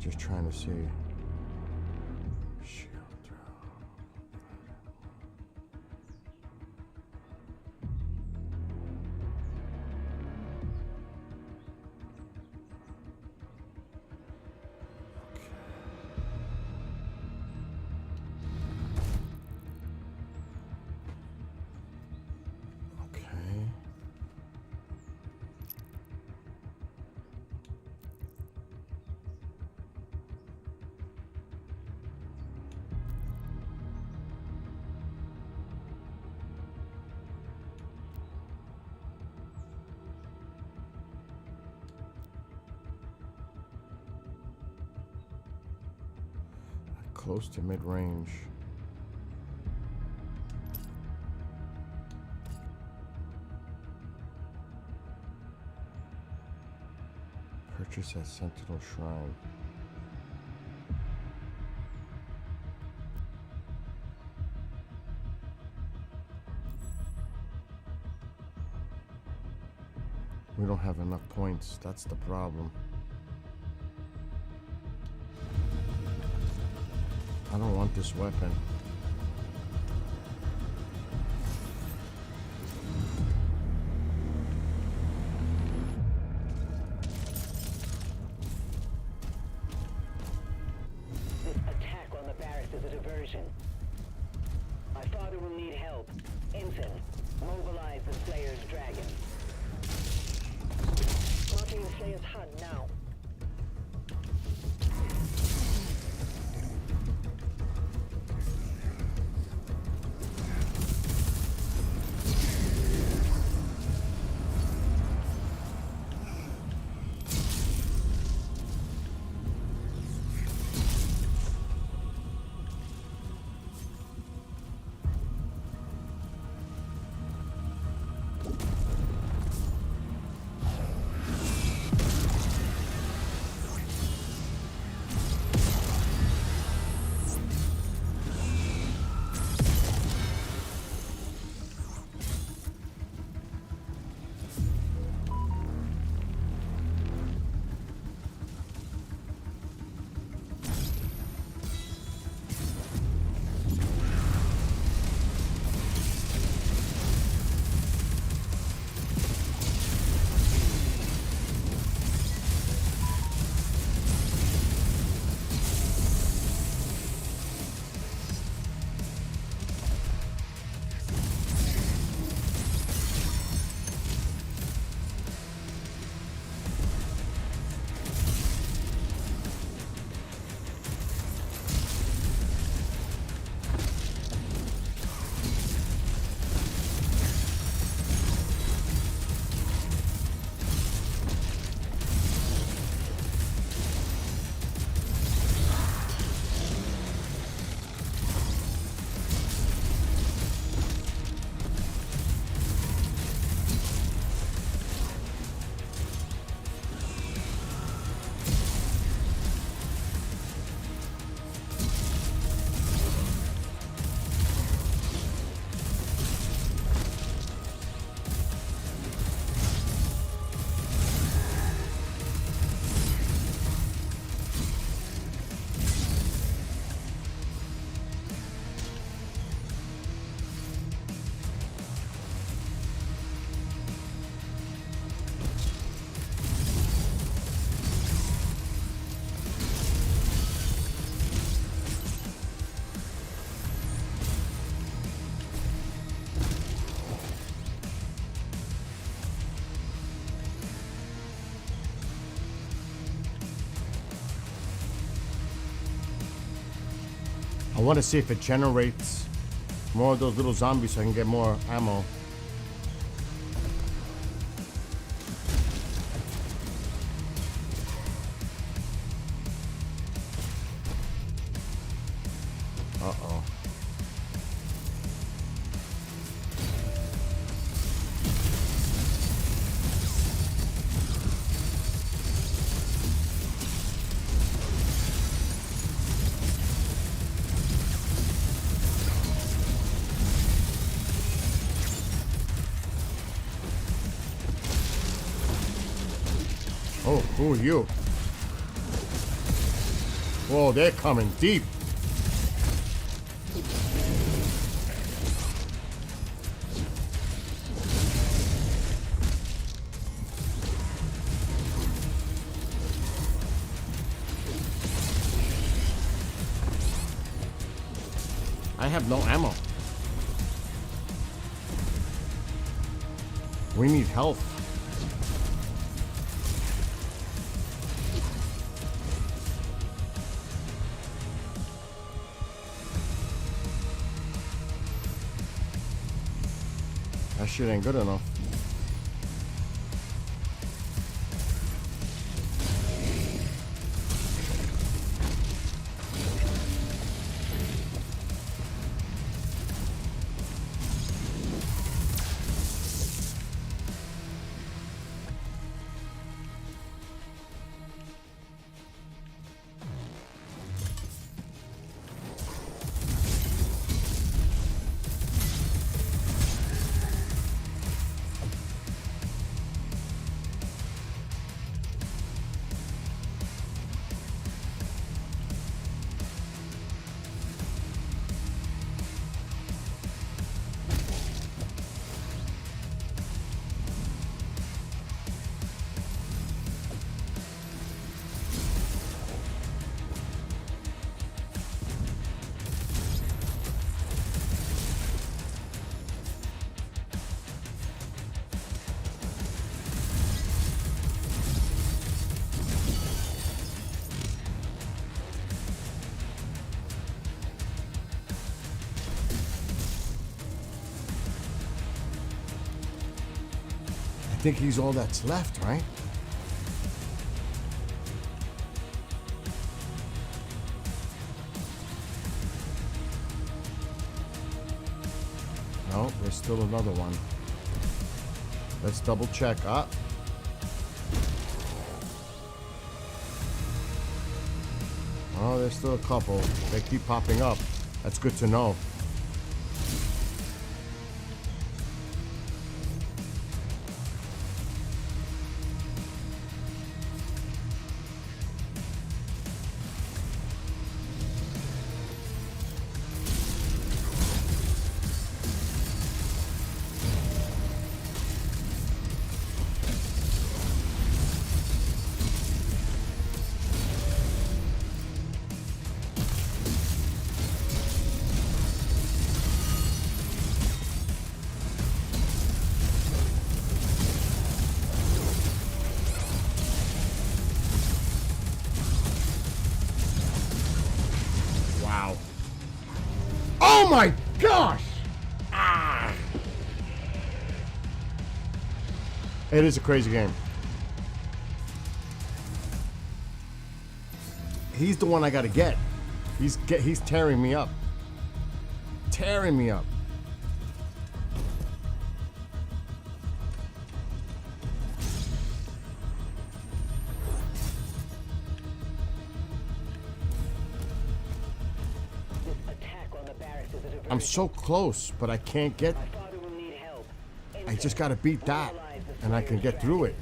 Just trying to see. Shield throw. Okay. Okay. Close to mid-range. Purchase at Sentinel Shrine. We don't have enough points. That's the problem. I don't want this weapon. This attack on the barracks is a diversion. My father will need help. Ensign, mobilize the Slayer's dragon. Marking the Slayer's HUD now. want to see if it generates more of those little zombies so I can get more ammo. Uh-oh. Oh, who are you? Whoa, they're coming deep. I have no ammo. We need health. That shit ain't good enough. I think he's all that's left, right? No, there's still another one. Let's double check. Oh, there's still a couple. They keep popping up. That's good to know. Wow. Oh my gosh! Ah! It is a crazy game. He's the one I gotta get. He's tearing me up. Tearing me up. I'm so close, but I can't get. I just gotta beat that, and I can get through it.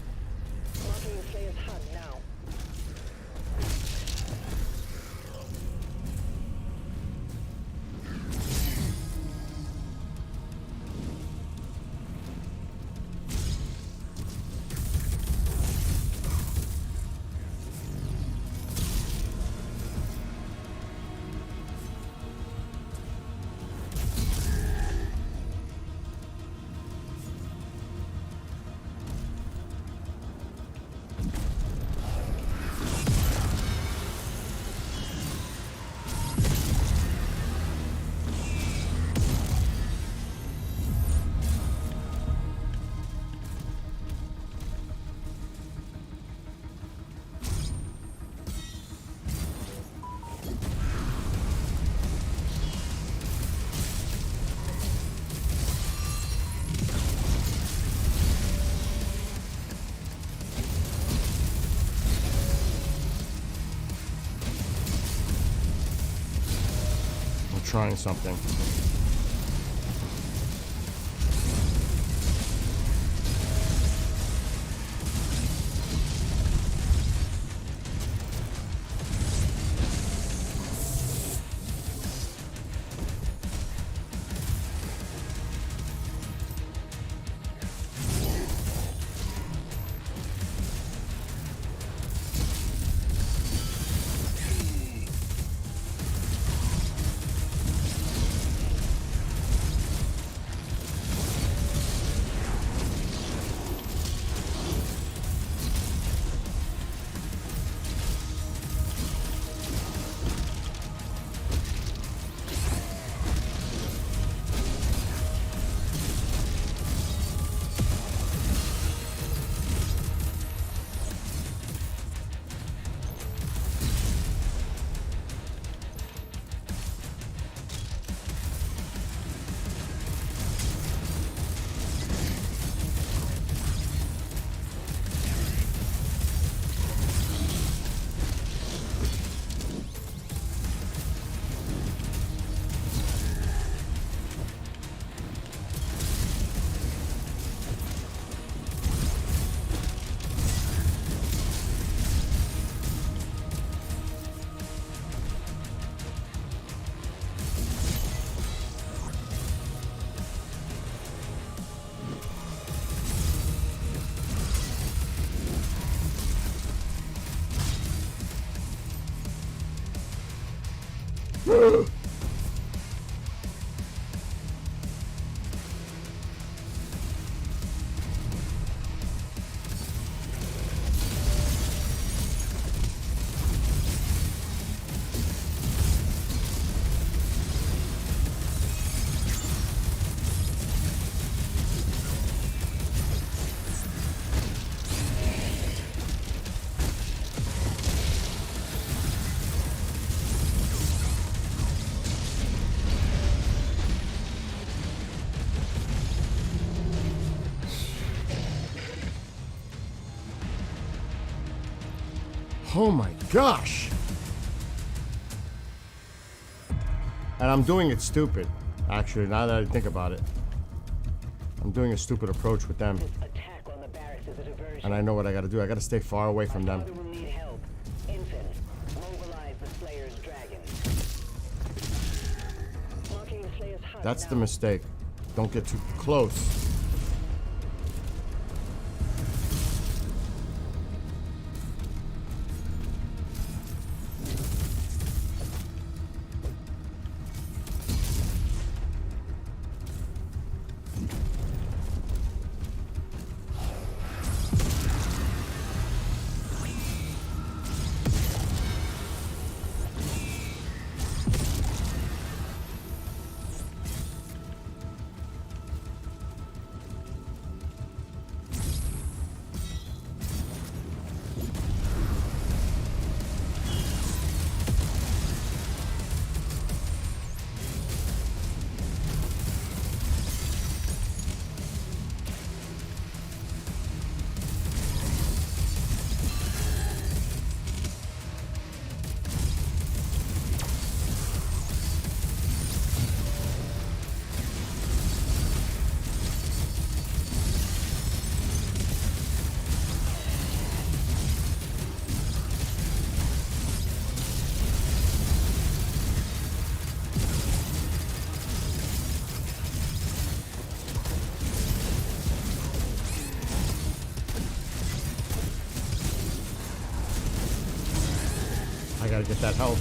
trying something. Oh my gosh! And I'm doing it stupid. Actually, now that I think about it. I'm doing a stupid approach with them. This attack on the barracks is a diversion. And I know what I gotta do. I gotta stay far away from them. Father will need help. Ensign, mobilize the Slayer's dragon. Marking the Slayer's hut That's now. the mistake. Don't get too close. I gotta get that help.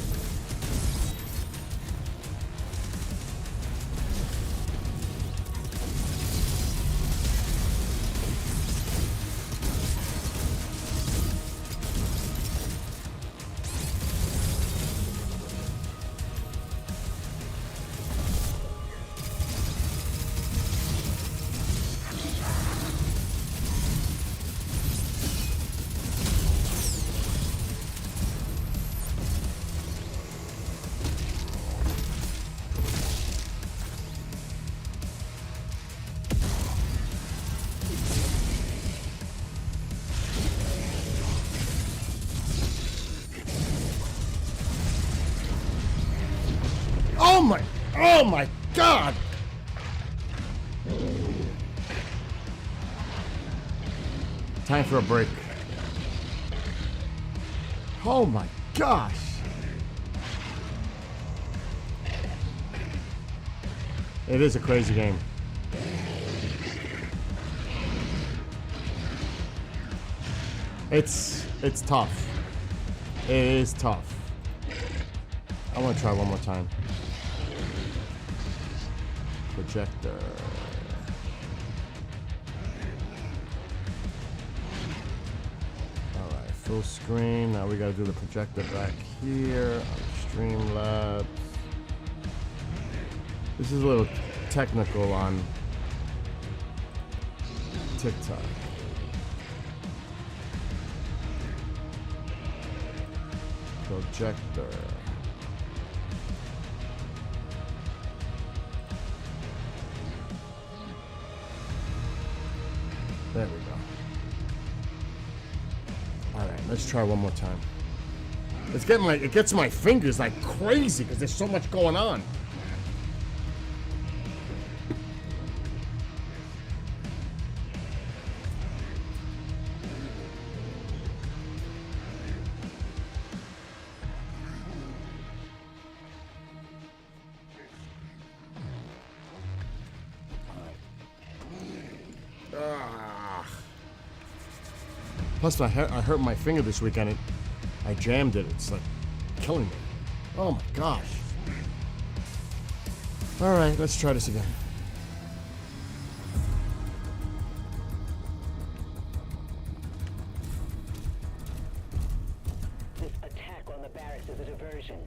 Oh my God! Time for a break. Oh my gosh! It is a crazy game. It's tough. It is tough. I want to try one more time. Projector. Alright, full screen. Now we gotta do the projector back here on Streamlabs. This is a little technical on TikTok. Projector. There we go. All right, let's try one more time. It gets my fingers like crazy because there's so much going on. Plus, I hurt my finger this weekend. I jammed it. It's like killing me. Oh my gosh. All right, let's try this again. This attack on the barracks is a diversion.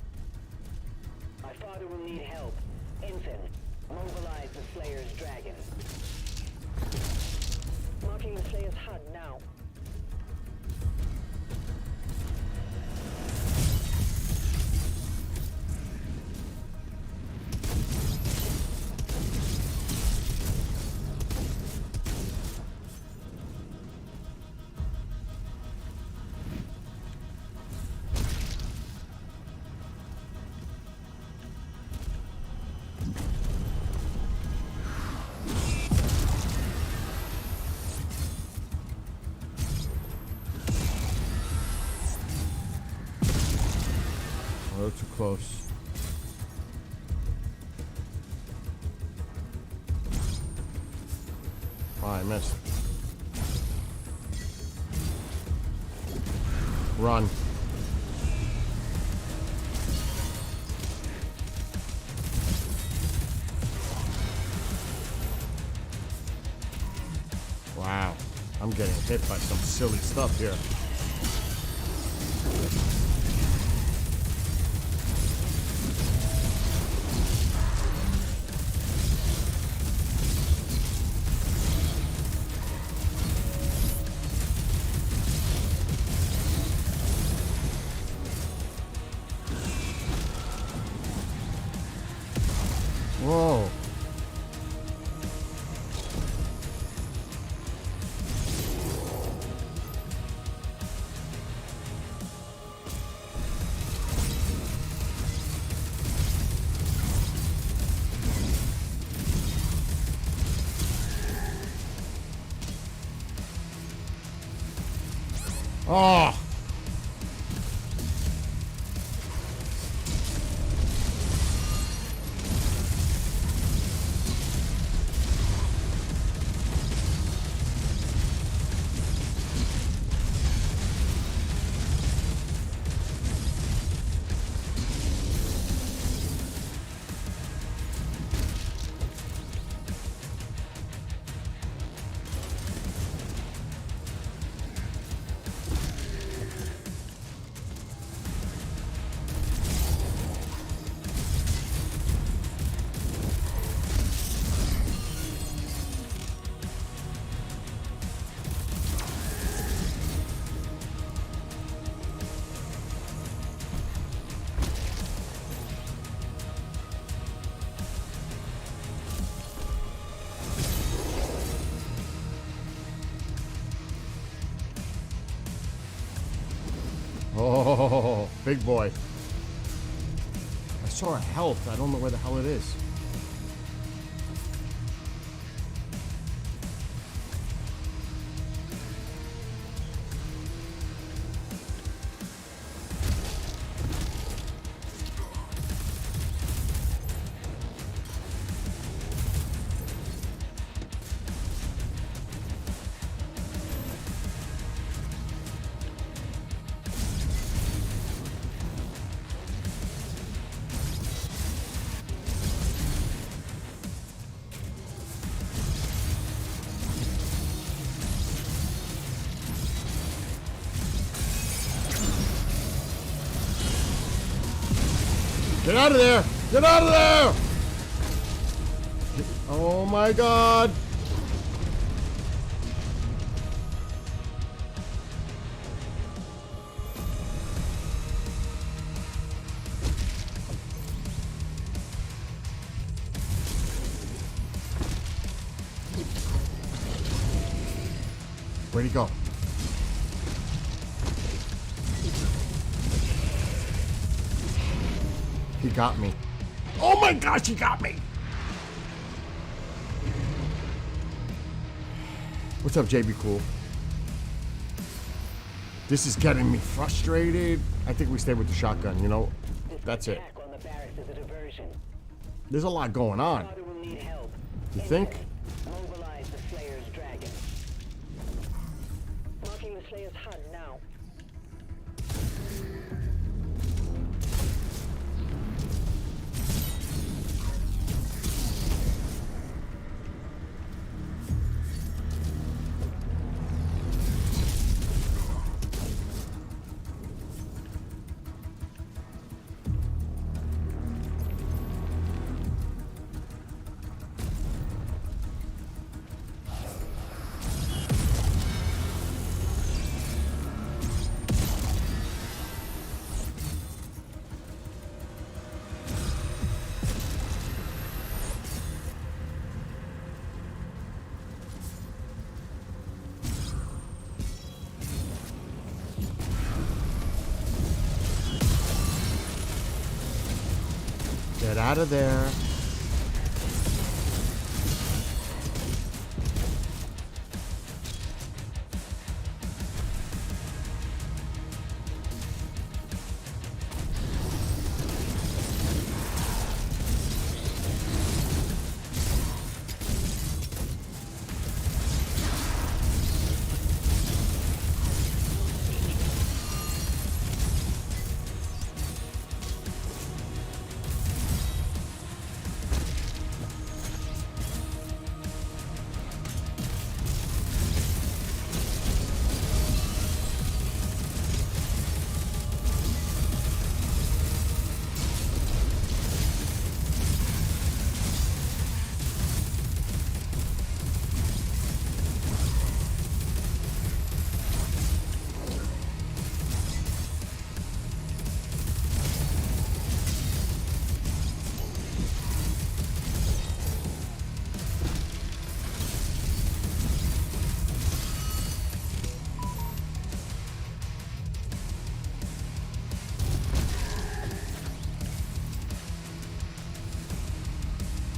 My father will need help. Ensign, mobilize the Slayer's dragon. Marking the Slayer's HUD now. A little too close. Oh, I missed. Run. Wow. I'm getting hit by some silly stuff here. Whoa. Oh. Oh, big boy. I saw a health. I don't know where the hell it is. Get out of there! Get out of there! Oh my god! Where'd he go? He got me. Oh my gosh, he got me! What's up, JB Cool? This is getting me frustrated. I think we stay with the shotgun, you know? This That's it. attack on the barracks is a diversion. There's a lot going on. Father will need help. You think? Mobilize the Slayer's dragon. Marking the Slayer's HUD now. Get out of there.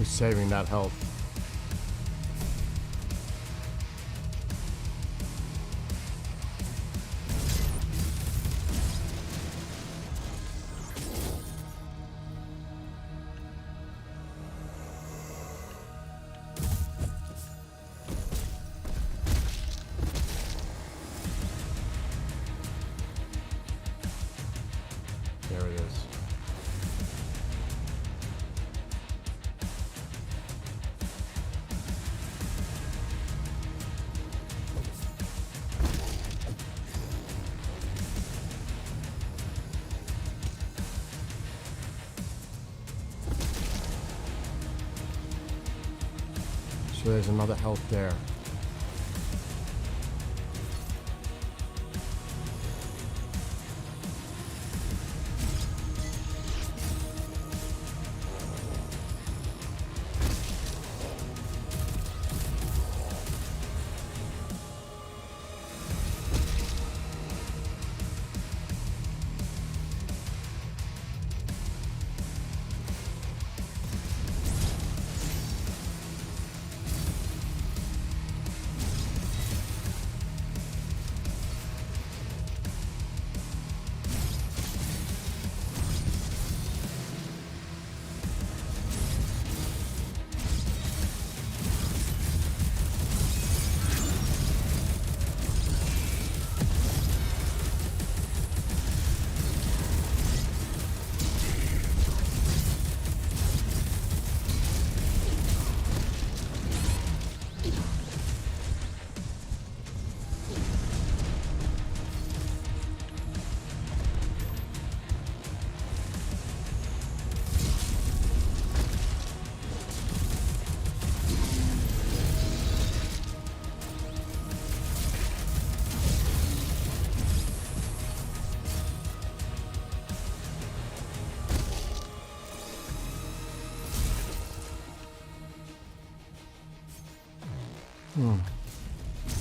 We're saving that health. There it is. So there's another health there.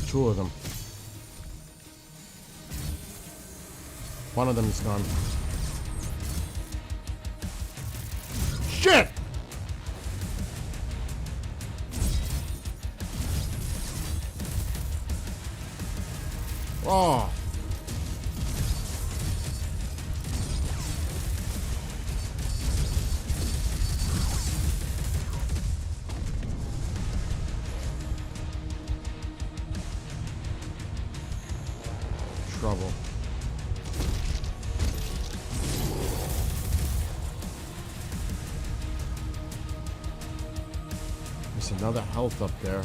Two of them. One of them is gone. Shit! Oh. Trouble. There's another health up there.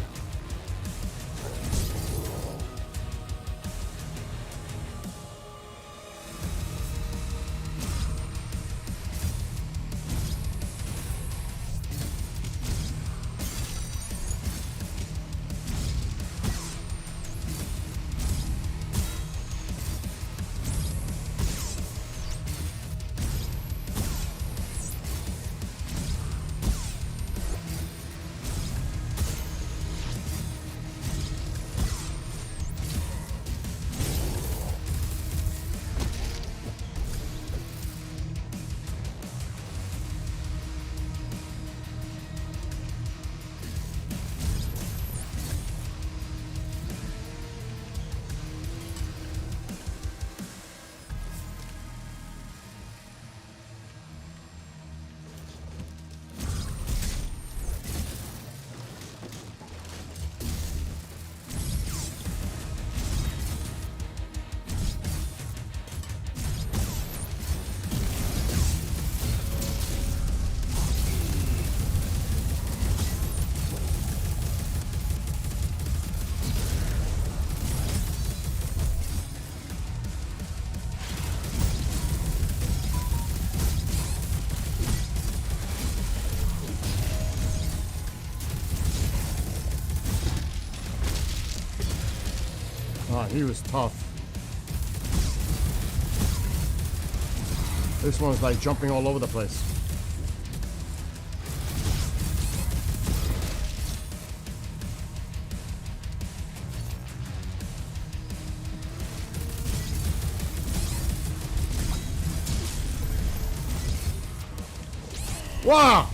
Oh, he was tough. This one's like jumping all over the place. Wow!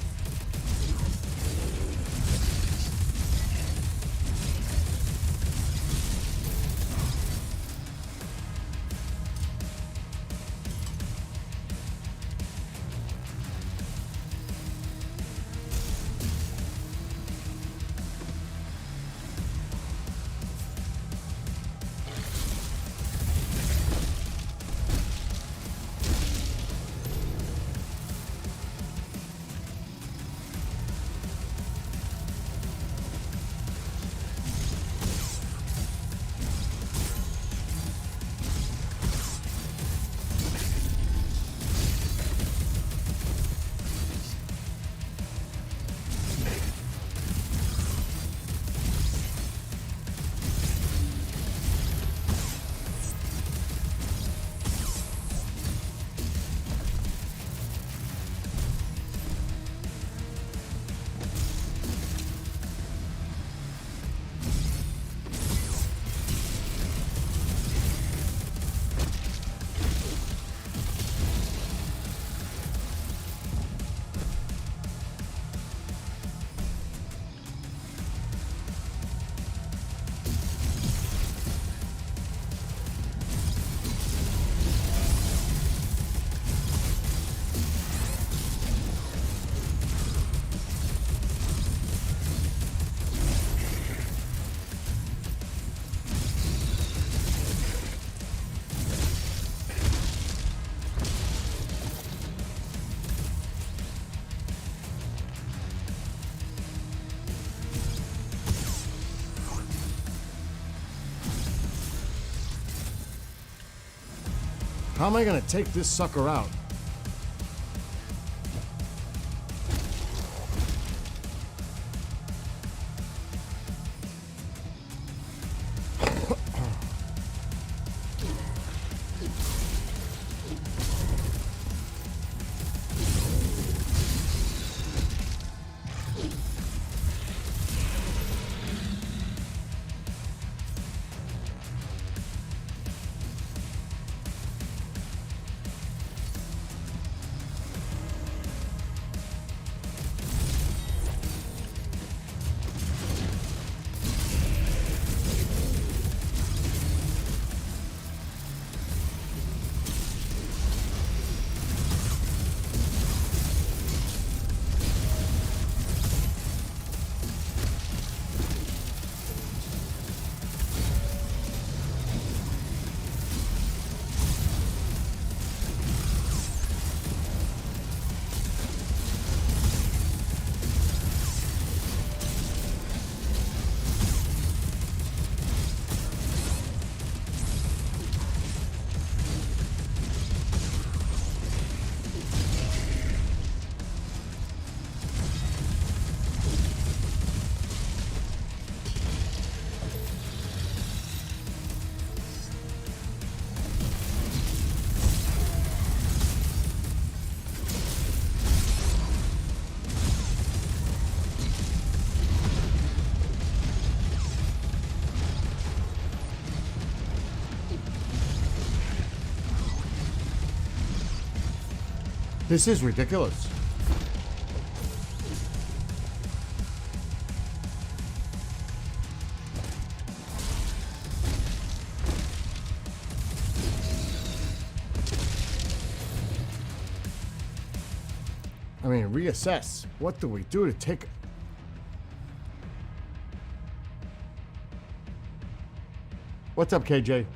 How am I gonna take this sucker out? This is ridiculous. I mean, reassess. What do we do to take... What's up, KJ?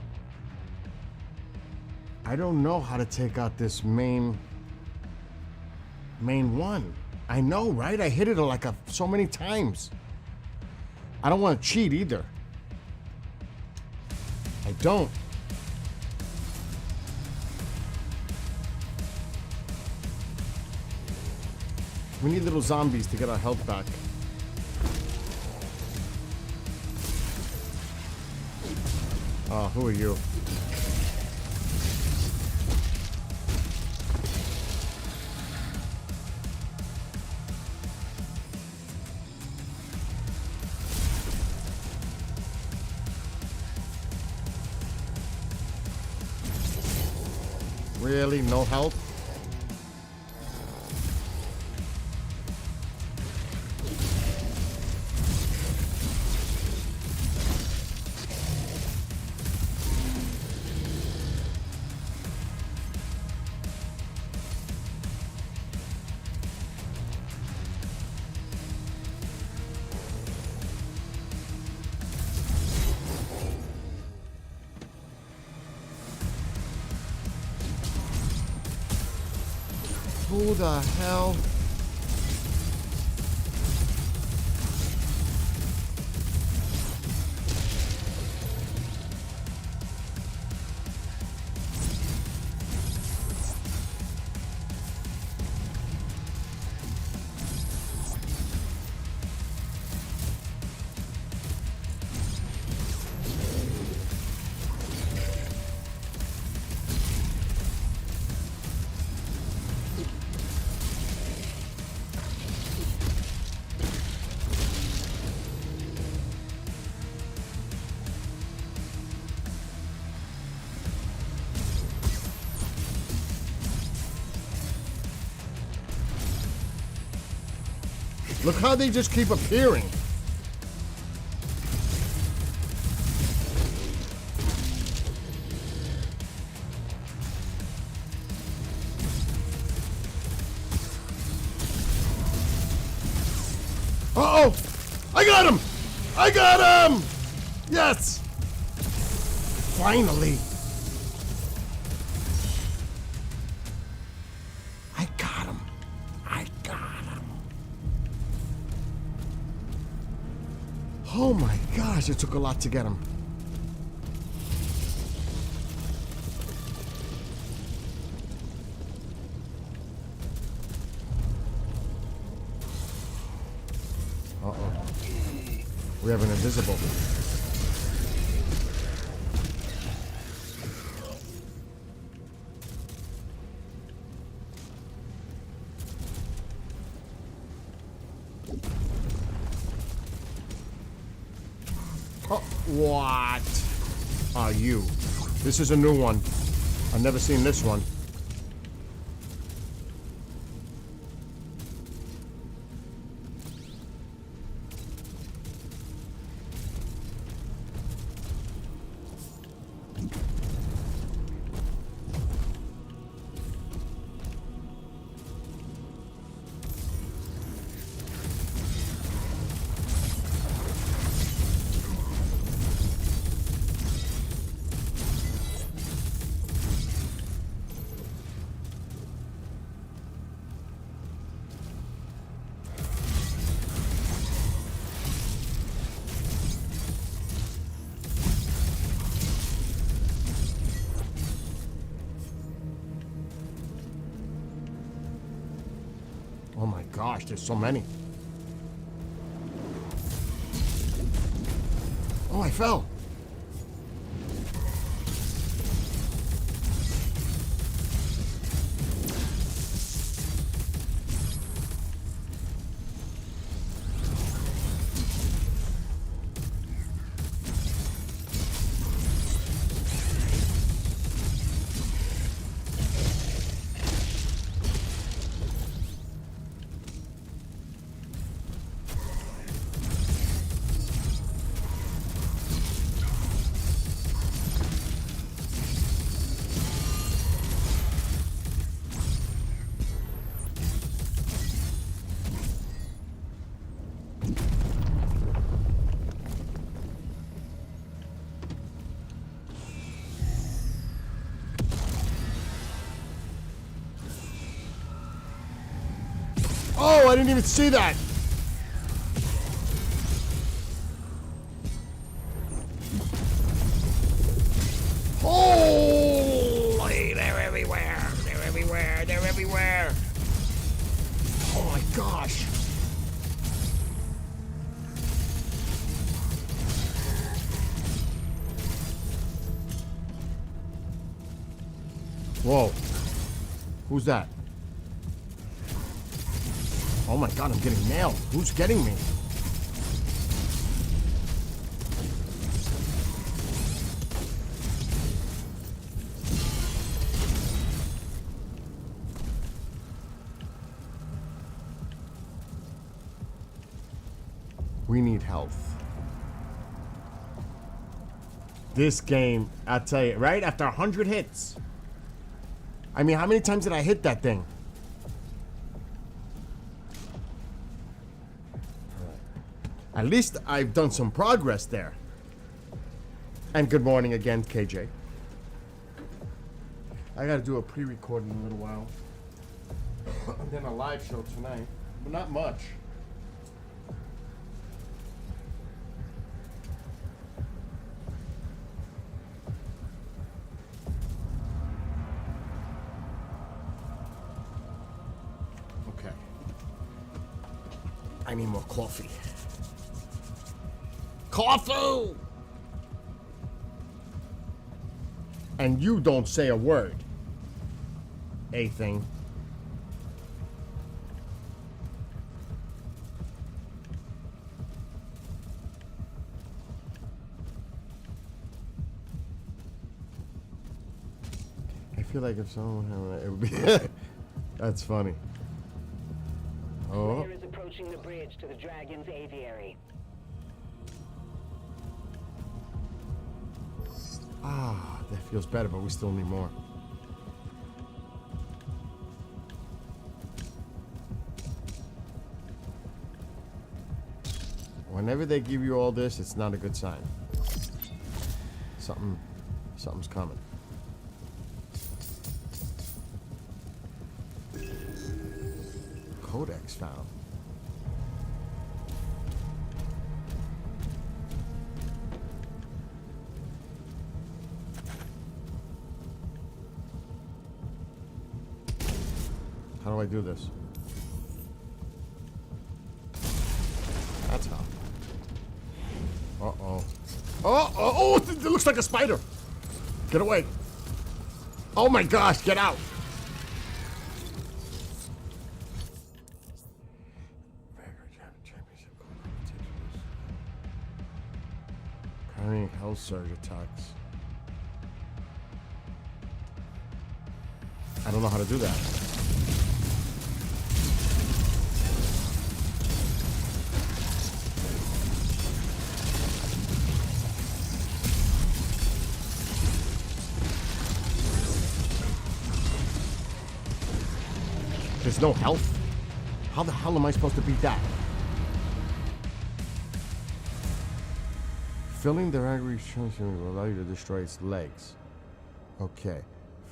I don't know how to take out this main one. I know, right? I hit it like so many times. I don't want to cheat either. I don't. We need little zombies to get our health back. Oh, who are you? Really? No health? Who the hell? Look how they just keep appearing. Uh-oh! I got him! I got him! Yes! Finally! I got him. I got him. Oh my gosh, it took a lot to get him. Uh-oh. We have an invisible. Oh, what are you? This is a new one. I've never seen this one. Oh my gosh, there's so many. Oh, I fell. I didn't even see that. Holy, they're everywhere. They're everywhere. They're everywhere. Oh my gosh. Whoa. Who's that? Oh my god, I'm getting nailed. Who's getting me? We need health. This game, I'll tell you, right after 100 hits. I mean, how many times did I hit that thing? At least I've done some progress there. And good morning again, KJ. I gotta do a pre-recording in a little while. And then a live show tonight. But not much. Okay. I need more coffee. Coffee! And you don't say a word. A thing. I feel like if someone had it would be that's funny. Oh. Slayer is approaching the bridge to the Dragon's aviary. Ah, that feels better, but we still need more. Whenever they give you all this, it's not a good sign. Something's coming. Codex found. How do I do this? That's how. Uh-oh. Oh, it looks like a spider. Get away. Oh my gosh, get out. Carrying hell surge attacks. I don't know how to do that. There's no health? How the hell am I supposed to beat that? Filling the angry transmission will allow you to destroy its legs. Okay.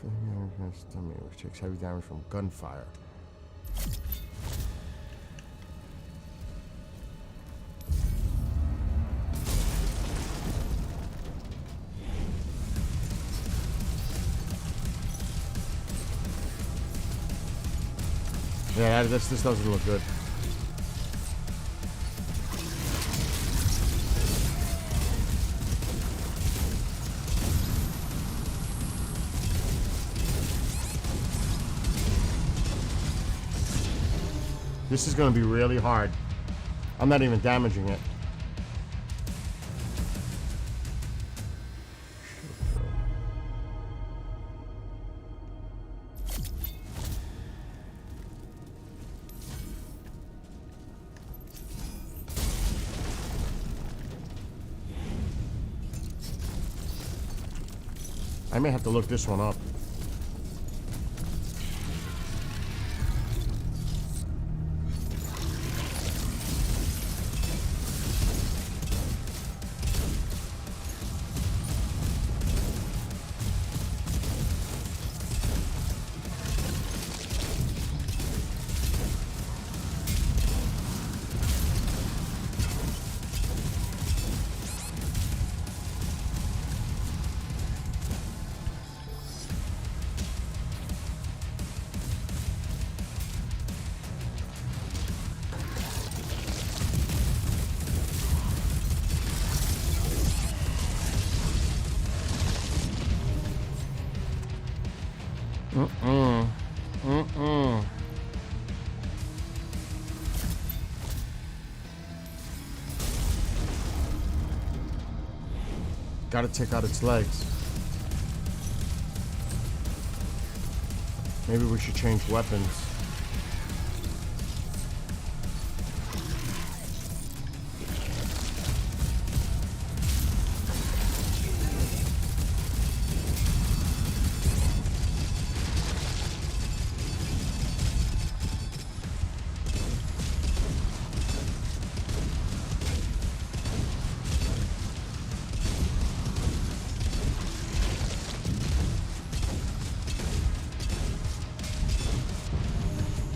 Filling the angry stomach, which takes heavy damage from gunfire. Yeah, this doesn't look good. This is going to be really hard. I'm not even damaging it. I may have to look this one up. Gotta take out its legs. Maybe we should change weapons.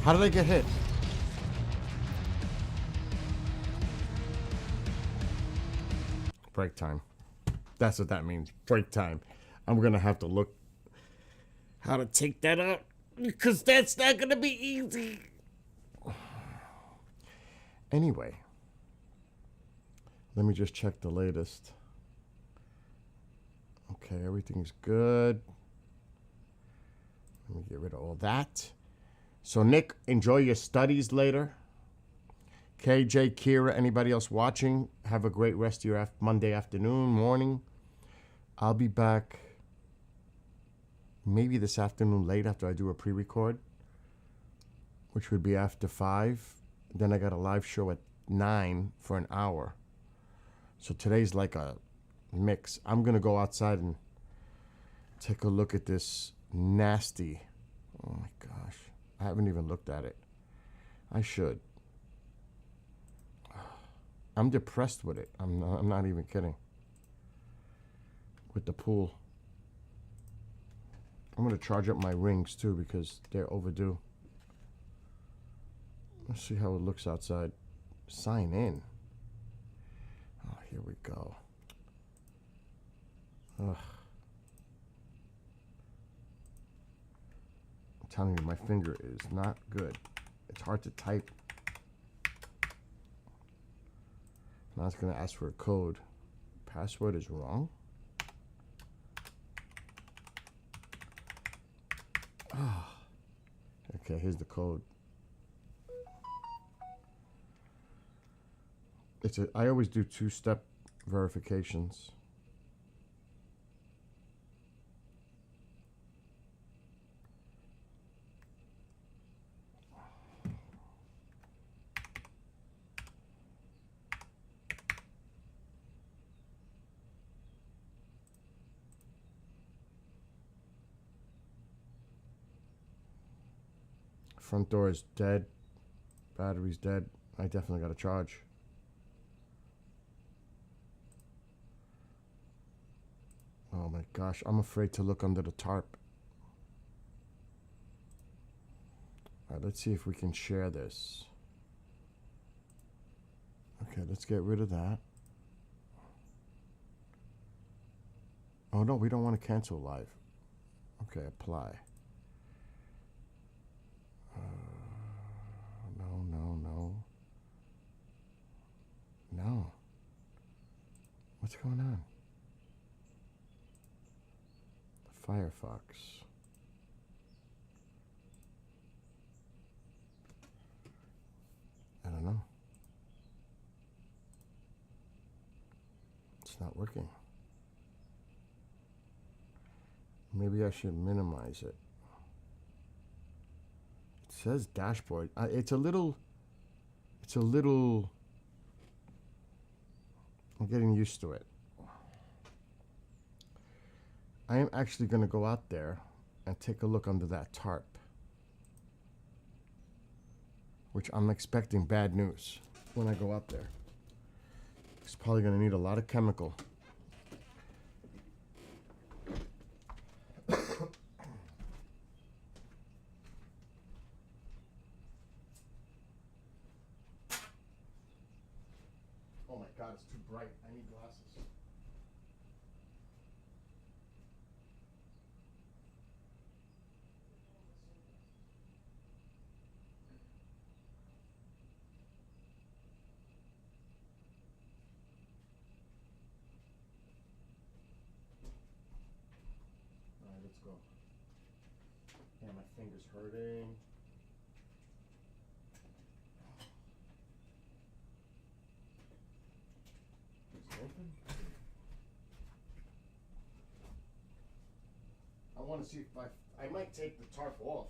How did I get hit? Break time. That's what that means. Break time. I'm gonna have to look how to take that out because that's not gonna be easy. Anyway, let me just check the latest. Okay, everything's good. Let me get rid of all that. So, Nick, enjoy your studies later. KJ, Kira, anybody else watching, have a great rest of your Monday afternoon, morning. I'll be back maybe this afternoon late after I do a pre-record, which would be after 5. Then I got a live show at 9 for an hour. So today's like a mix. I'm going to go outside and take a look at this nasty. Oh, my gosh. I haven't even looked at it. I should. I'm depressed with it. I'm not even kidding. With the pool. I'm going to charge up my rings too because they're overdue. Let's see how it looks outside. Sign in. Oh, here we go. Ugh. I'm telling you, my finger is not good. It's hard to type. Now it's going to ask for a code. Password is wrong. Ah. Okay, here's the code. I always do 2-step verifications. Front door is dead. Battery's dead. I definitely got to charge. Oh my gosh, I'm afraid to look under the tarp. All right, let's see if we can share this. Okay, let's get rid of that. Oh no, we don't want to cancel live. Okay, apply. No. What's going on? Firefox. I don't know. It's not working. Maybe I should minimize it. It says dashboard. It's a little. I'm getting used to it. I am actually going to go out there and take a look under that tarp, which I'm expecting bad news when I go out there. It's probably going to need a lot of chemical. Oh my God, it's too bright. I need glasses. All right, let's go. Damn, my finger's hurting. Is it open? I want to see if I might take the tarp off.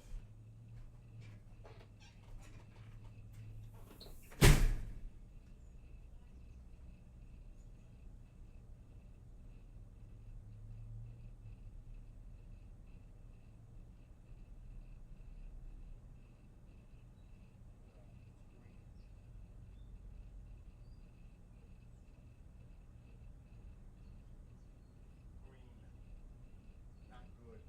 Green. Not good.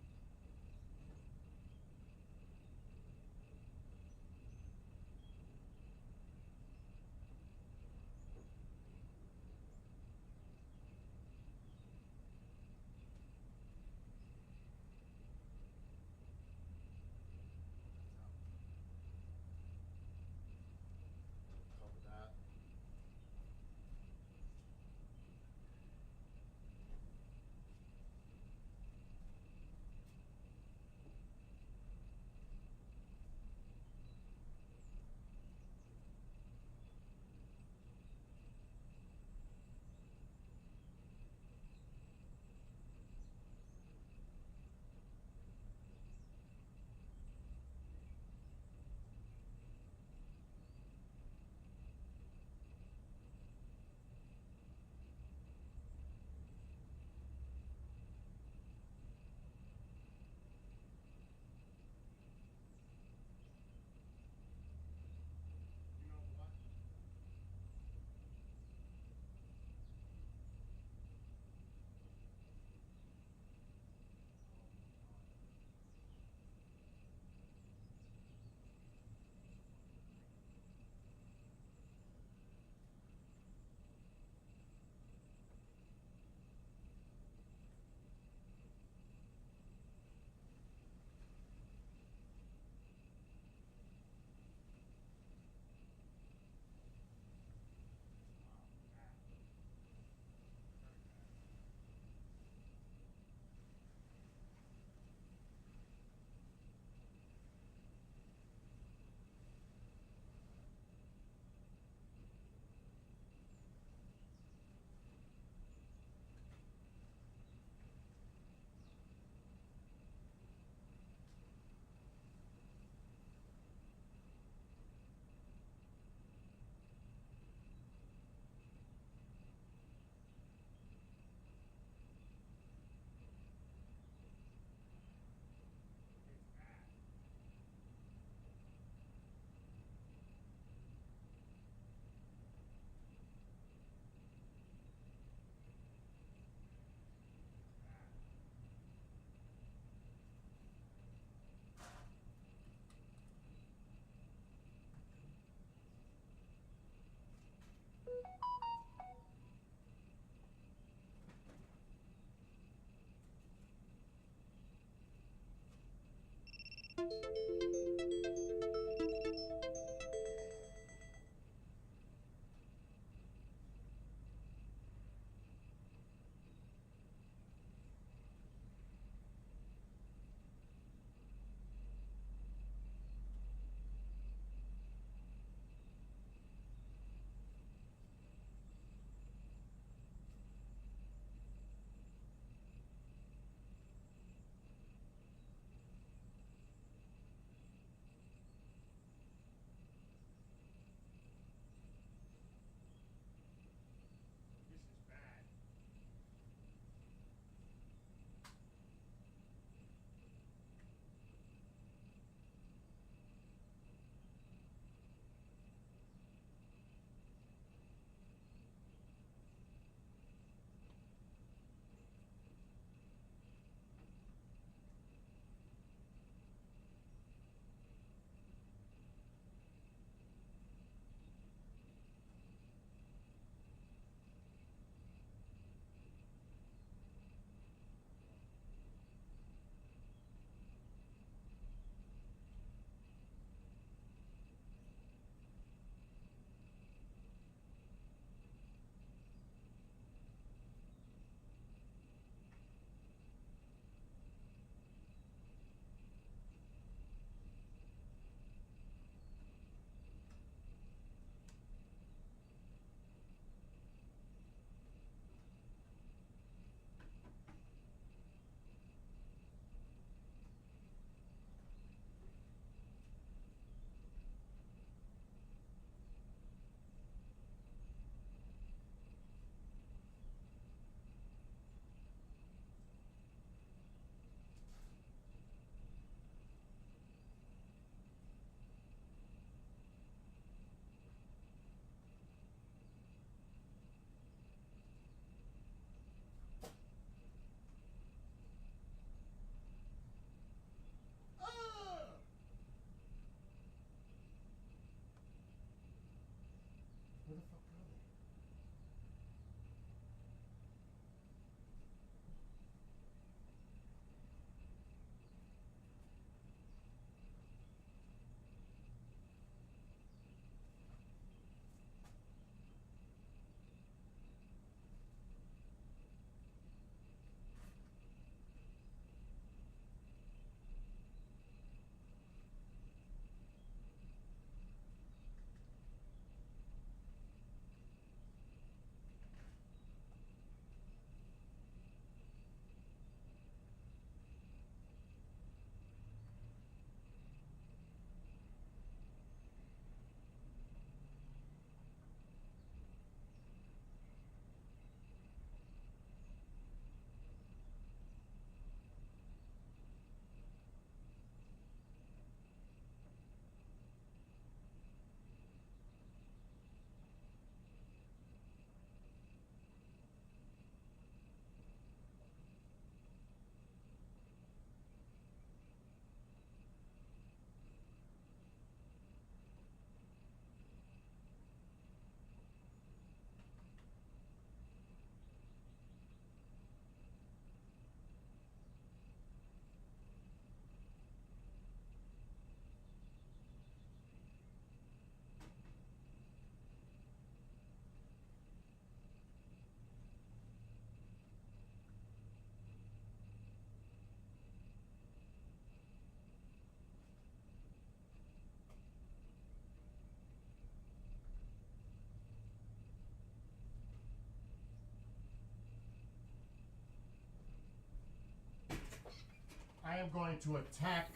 am going to attack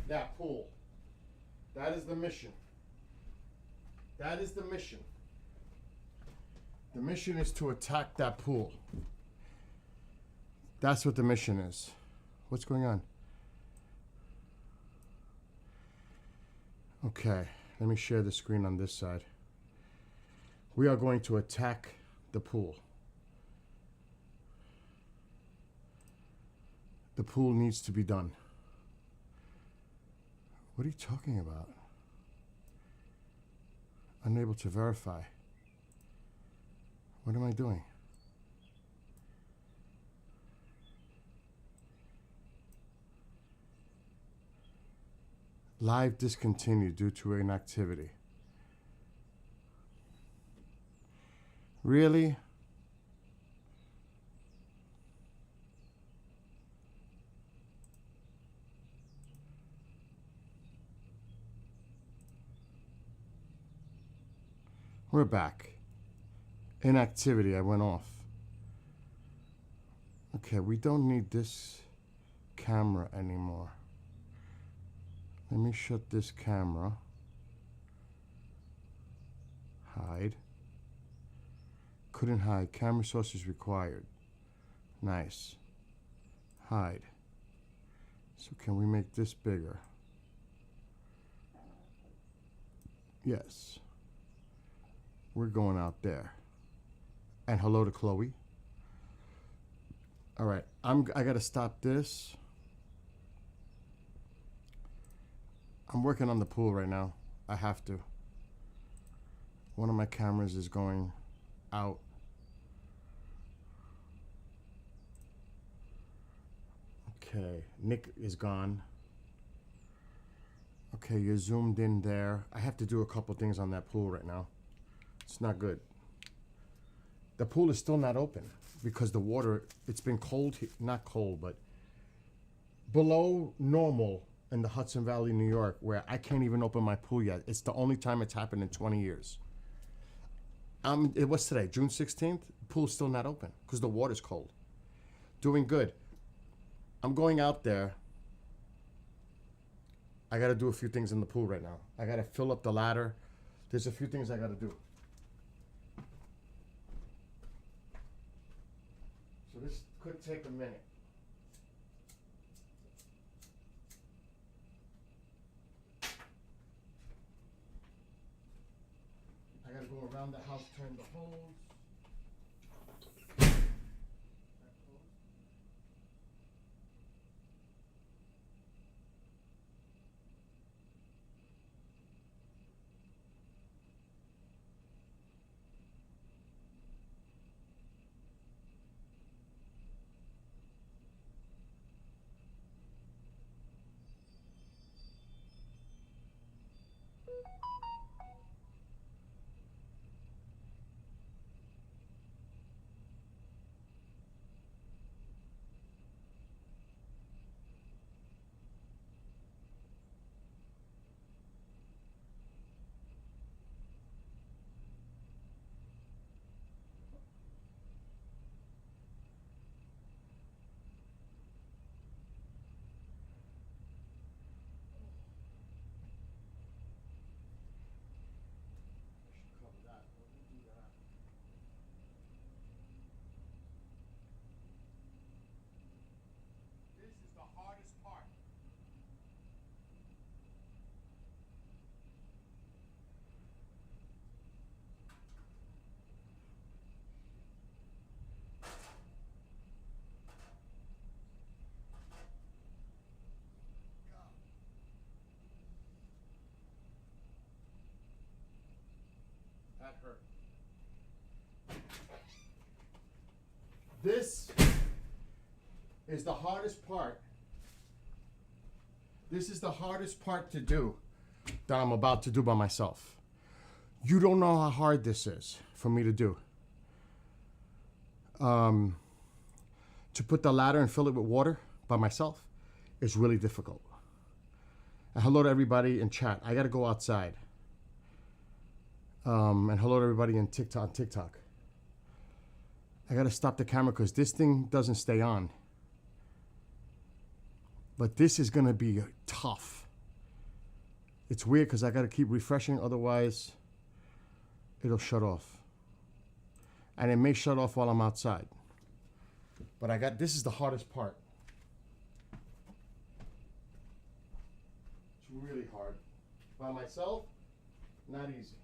that pool. That is the mission. That is the mission. The mission is to attack that pool. That's what the mission is. What's going on? Okay, let me share the screen on this side. We are going to attack the pool. The pool needs to be done. What are you talking about? Unable to verify. What am I doing? Live discontinued due to inactivity. Really? We're back. Inactivity, I went off. Okay, we don't need this camera anymore. Let me shut this camera. Hide. Couldn't hide. Camera source is required. Nice. Hide. So can we make this bigger? Yes. We're going out there. And hello to Chloe. All right, I gotta stop this. I'm working on the pool right now. I have to. One of my cameras is going out. Okay, Nick is gone. Okay, you're zoomed in there. I have to do a couple things on that pool right now. It's not good. The pool is still not open because the water, it's been cold, not cold, but below normal in the Hudson Valley, New York, where I can't even open my pool yet. It's the only time it's happened in 20 years. It was today, June 16th. Pool's still not open because the water's cold. Doing good. I'm going out there. I got to do a few things in the pool right now. I got to fill up the ladder. There's a few things I got to do. So this could take a minute. I gotta go around the house, turn the hose. That hurt. This is the hardest part. This is the hardest part to do that I'm about to do by myself. You don't know how hard this is for me to do. To put the ladder and fill it with water by myself is really difficult. And hello to everybody in chat. I gotta go outside. And hello to everybody in TikTok. I gotta stop the camera because this thing doesn't stay on. But this is going to be tough. It's weird because I got to keep refreshing, otherwise it'll shut off. And it may shut off while I'm outside. But this is the hardest part. It's really hard. By myself, not easy.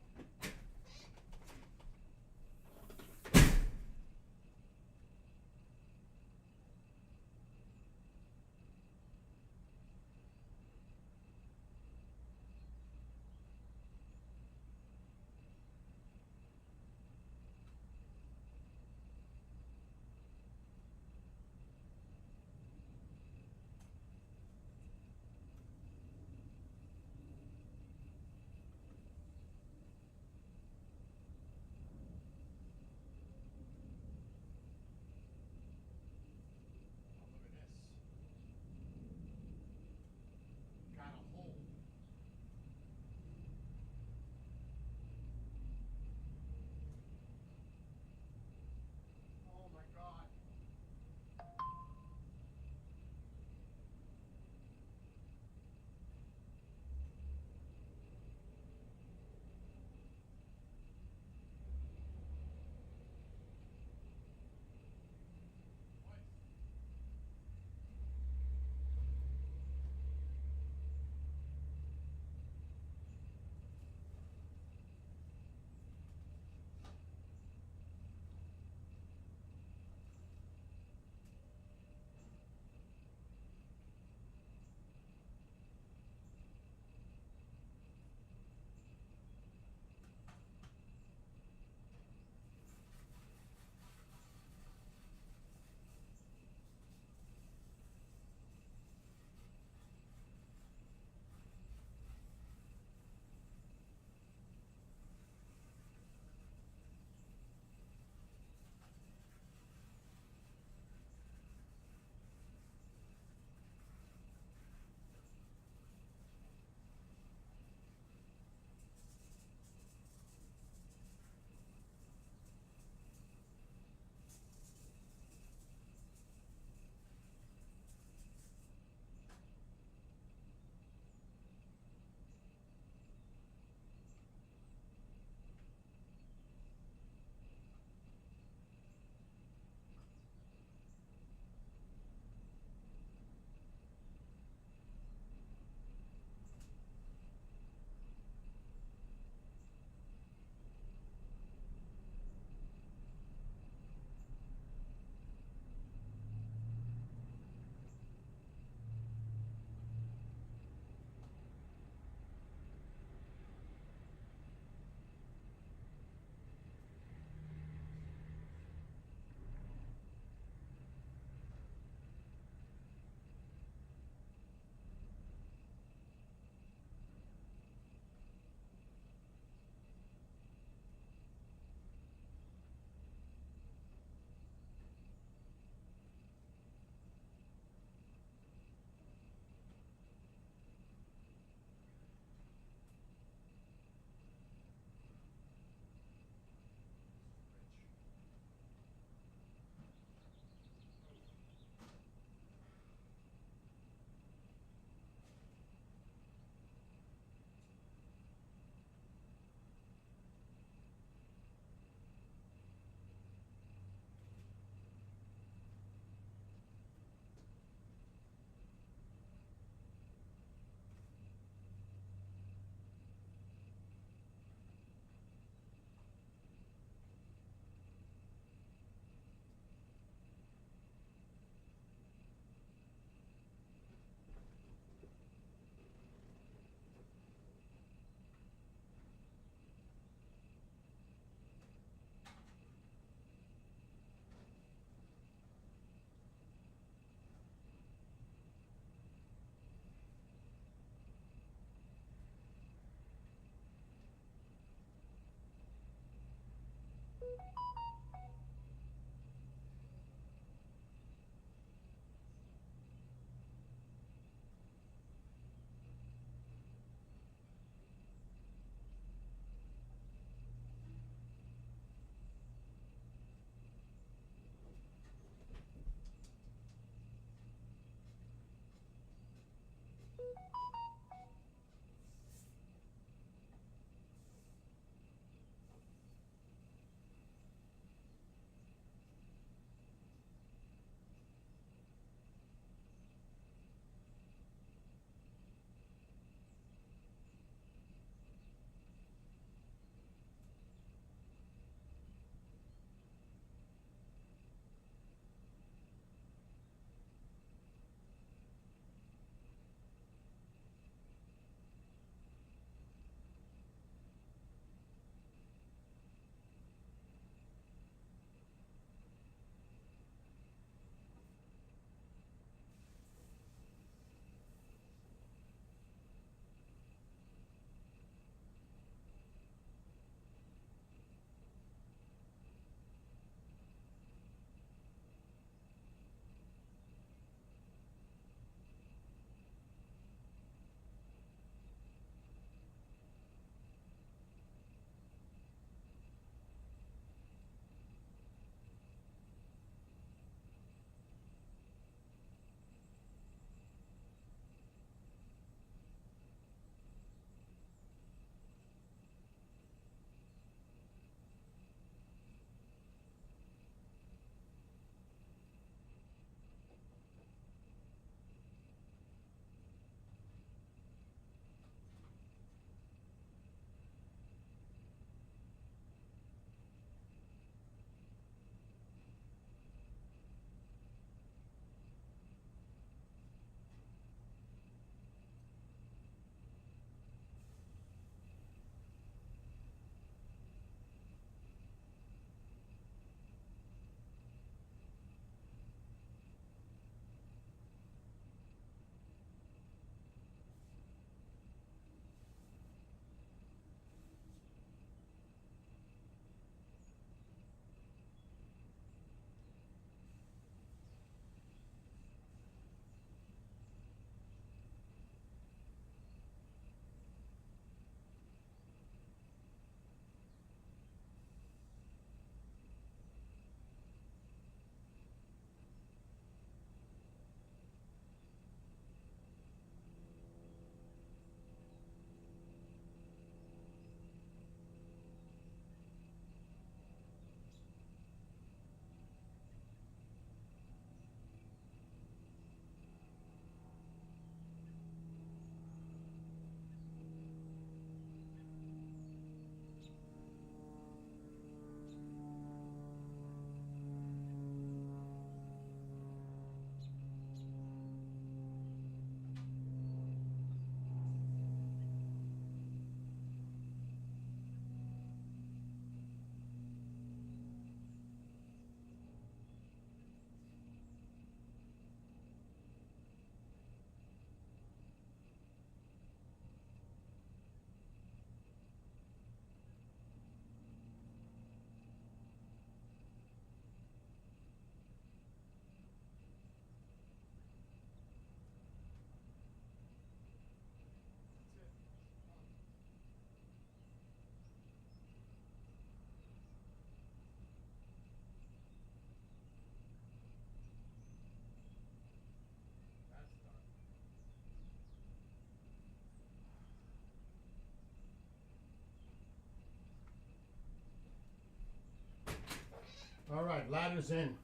right, ladder's in.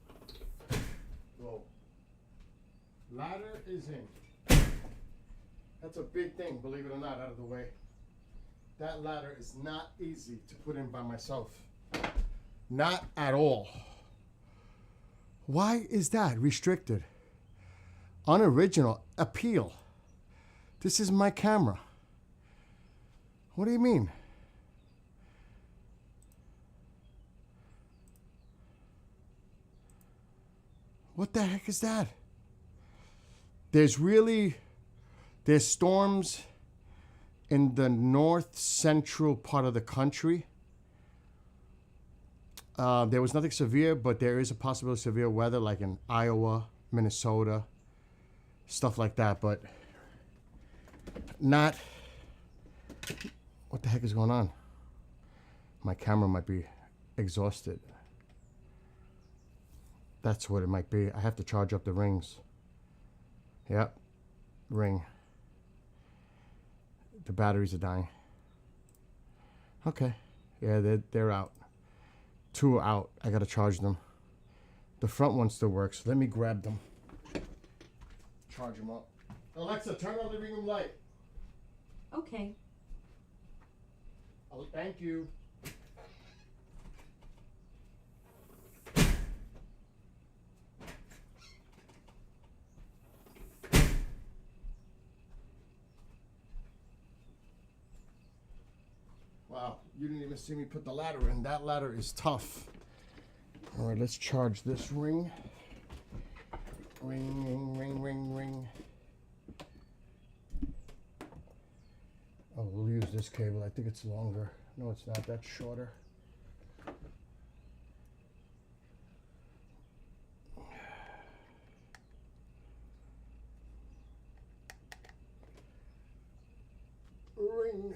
Whoa. Ladder is in. That's a big thing, believe it or not, out of the way. That ladder is not easy to put in by myself. Not at all. Why is that restricted? Unoriginal. Appeal. This is my camera. What do you mean? What the heck is that? There's storms in the north central part of the country. There was nothing severe, but there is a possibility of severe weather like in Iowa, Minnesota, stuff like that, but not... What the heck is going on? My camera might be exhausted. That's what it might be. I have to charge up the rings. Yep, ring. The batteries are dying. Okay, yeah, they're out. 2 are out. I gotta charge them. The front one still works. Let me grab them. Charge them up. Alexa, turn on the living room light. Okay. Oh, thank you. Wow, you didn't even see me put the ladder in. That ladder is tough. All right, let's charge this ring. Ring, ring, ring, ring, ring. Oh, we'll use this cable. I think it's longer. No, it's not. That's shorter. Ring.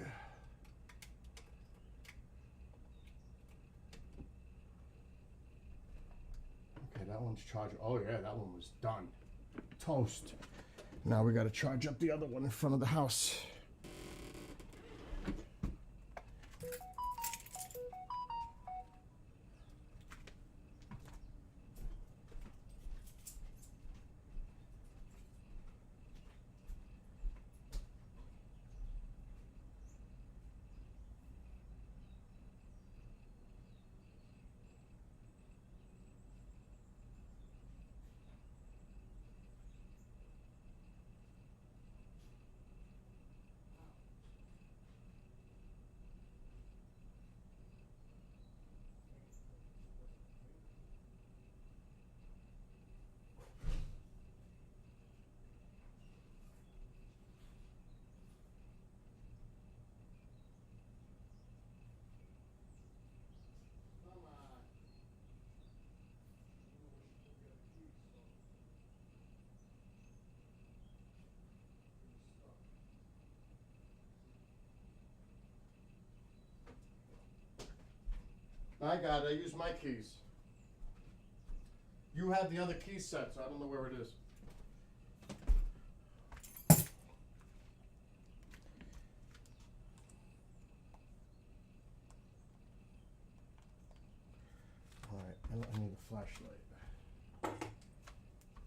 Okay, that one's charged. Oh yeah, that one was done. Toast. Now we got to charge up the other one in front of the house. I got it. I use my keys. You have the other key set, so I don't know where it is. All right, I need a flashlight.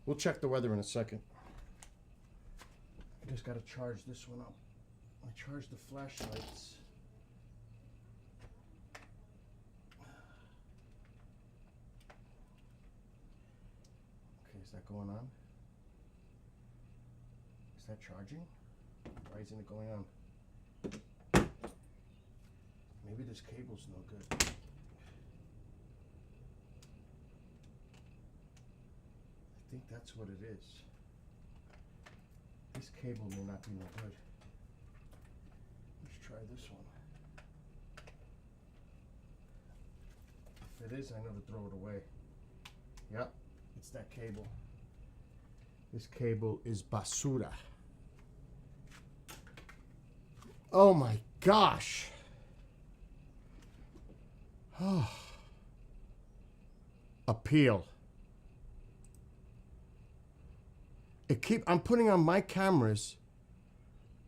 We'll check the weather in a second. I just got to charge this one up. I charge the flashlights. Is that going on? Is that charging? Why isn't it going on? Maybe this cable's no good. I think that's what it is. This cable may not be no good. Let's try this one. If it is, I never throw it away. Yep. It's that cable. This cable is basura. Oh my gosh. Oh. Appeal. I'm putting on my cameras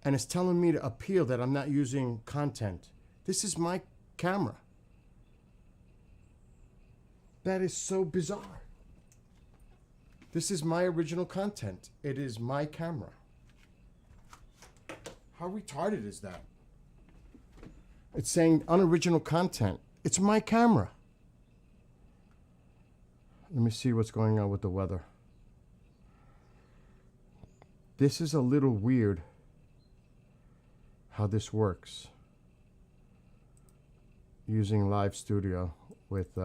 and it's telling me to appeal that I'm not using content. This is my camera. That is so bizarre. This is my original content. It is my camera. How retarded is that? It's saying unoriginal content. It's my camera. Let me see what's going on with the weather. This is a little weird how this works. Using Live Studio with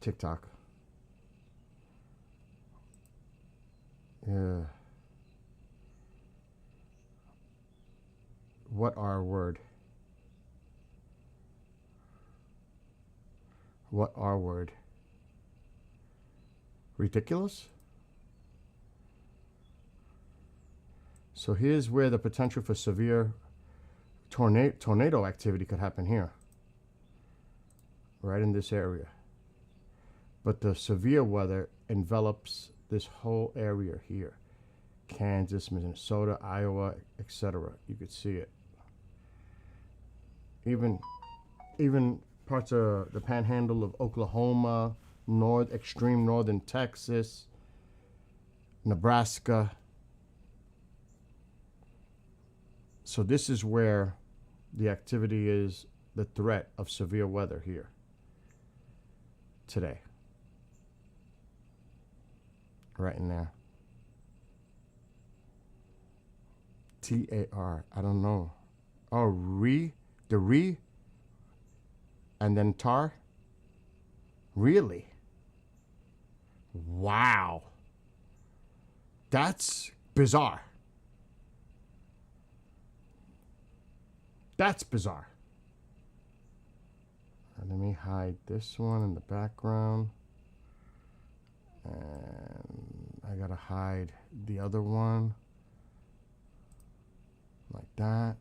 TikTok. Yeah. What R word? What R word? Ridiculous? So here's where the potential for severe tornado activity could happen here. Right in this area. But the severe weather envelops this whole area here. Kansas, Minnesota, Iowa, etc. You could see it. Even parts of the panhandle of Oklahoma, extreme northern Texas, Nebraska. So this is where the activity is, the threat of severe weather here today. Right in there. TAR. I don't know. Oh, and then tar? Really? Wow. That's bizarre. That's bizarre. Let me hide this one in the background. And I gotta hide the other one. Like that.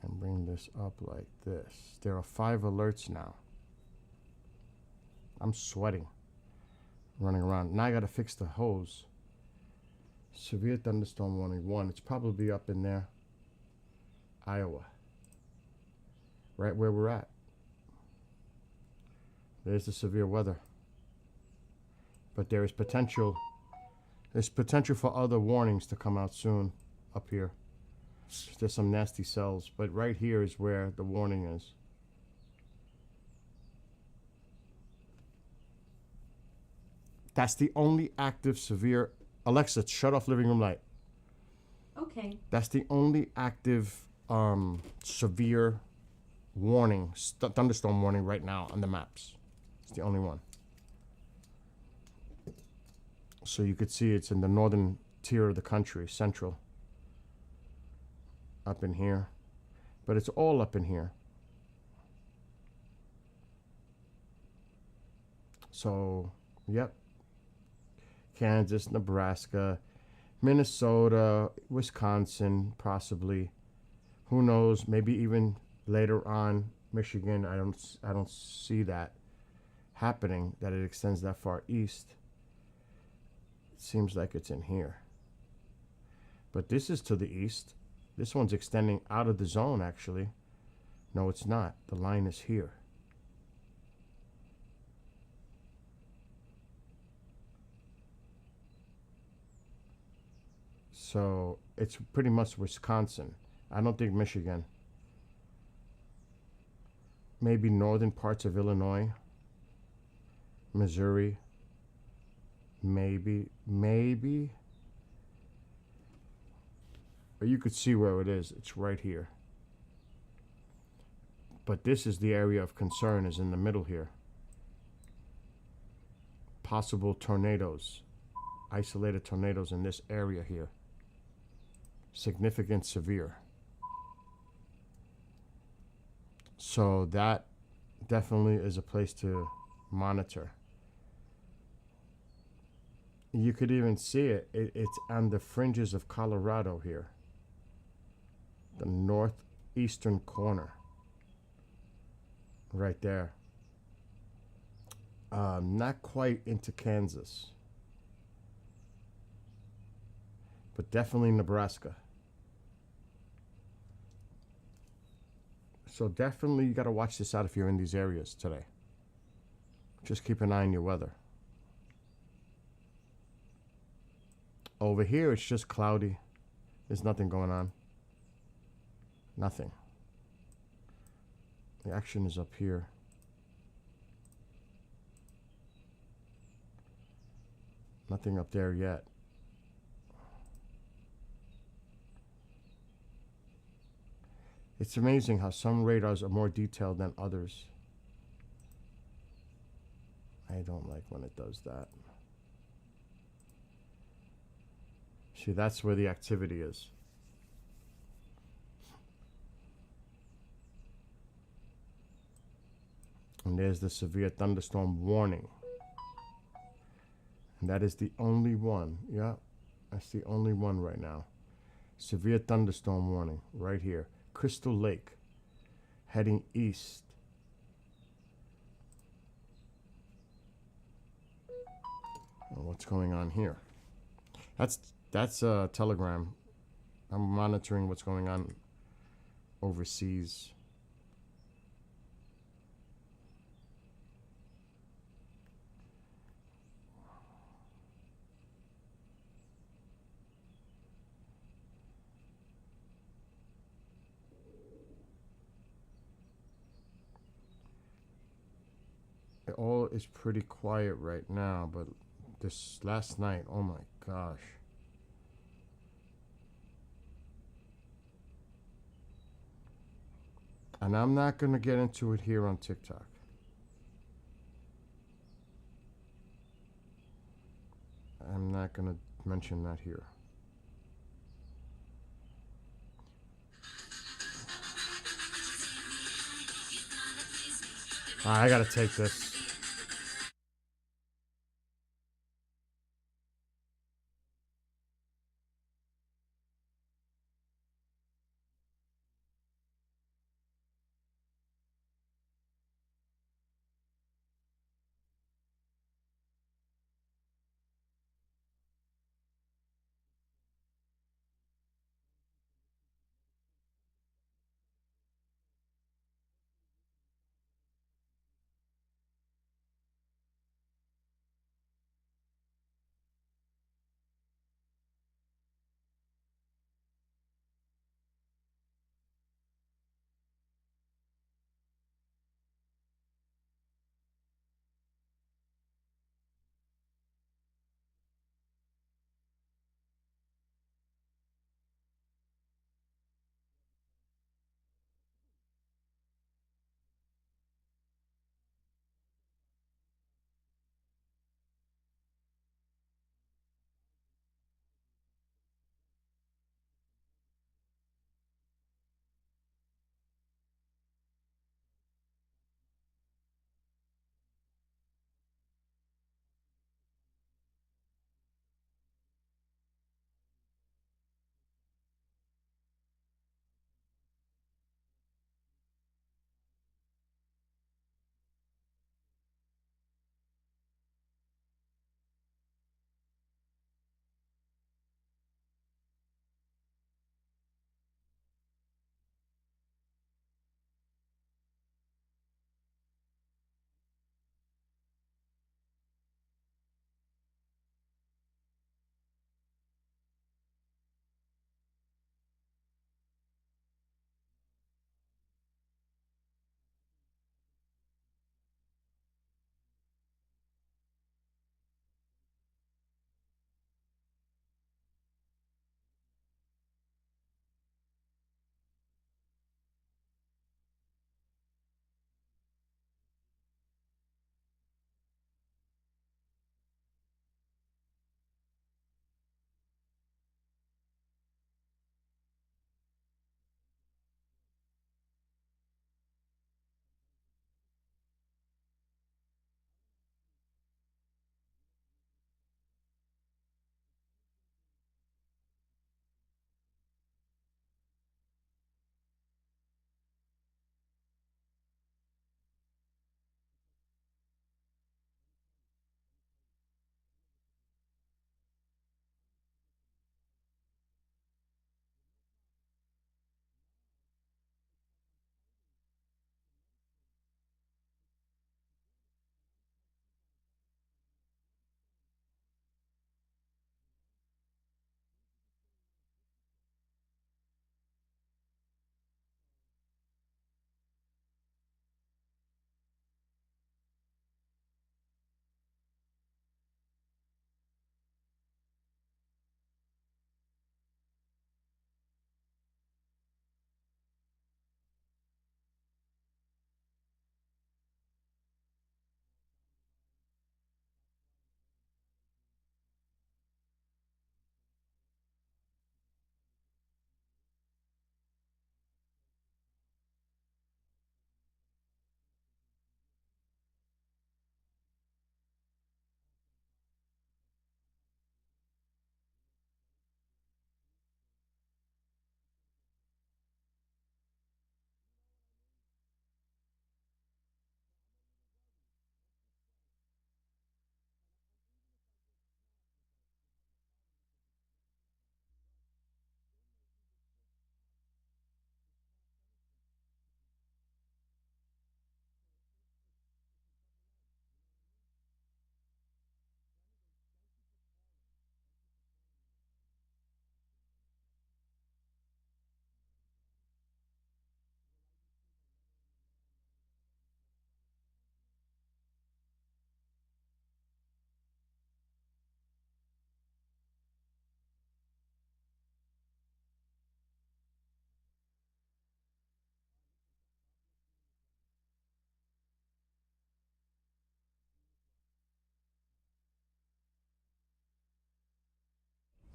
And bring this up like this. There are 5 alerts now. I'm sweating. Running around. Now I gotta fix the hose. Severe thunderstorm warning 1. It's probably up in there. Iowa. Right where we're at. There's the severe weather. But there is potential. There's potential for other warnings to come out soon up here. There's some nasty cells, but right here is where the warning is. That's the only active severe. Alexa, shut off living room light. Okay. That's the only active severe warning, thunderstorm warning right now on the maps. It's the only one. So you could see it's in the northern tier of the country, central. Up in here. But it's all up in here. So, yep. Kansas, Nebraska, Minnesota, Wisconsin, possibly. Who knows? Maybe even later on, Michigan. I don't see that happening, that it extends that far east. It seems like it's in here. But this is to the east. This one's extending out of the zone, actually. No, it's not. The line is here. So it's pretty much Wisconsin. I don't think Michigan. Maybe northern parts of Illinois. Missouri. Maybe. But you could see where it is. It's right here. But this is the area of concern, is in the middle here. Possible tornadoes. Isolated tornadoes in this area here. Significant severe. So that definitely is a place to monitor. You could even see it. It's on the fringes of Colorado here. The northeastern corner. Right there. Not quite into Kansas. But definitely Nebraska. So definitely you got to watch this out if you're in these areas today. Just keep an eye on your weather. Over here, it's just cloudy. There's nothing going on. Nothing. The action is up here. Nothing up there yet. It's amazing how some radars are more detailed than others. I don't like when it does that. See, that's where the activity is. And there's the severe thunderstorm warning. And that is the only one. Yeah, that's the only one right now. Severe thunderstorm warning right here. Crystal Lake, heading east. What's going on here? That's a telegram. I'm monitoring what's going on overseas. It all is pretty quiet right now, but this last night, oh my gosh. And I'm not going to get into it here on TikTok. I'm not going to mention that here. I got to take this.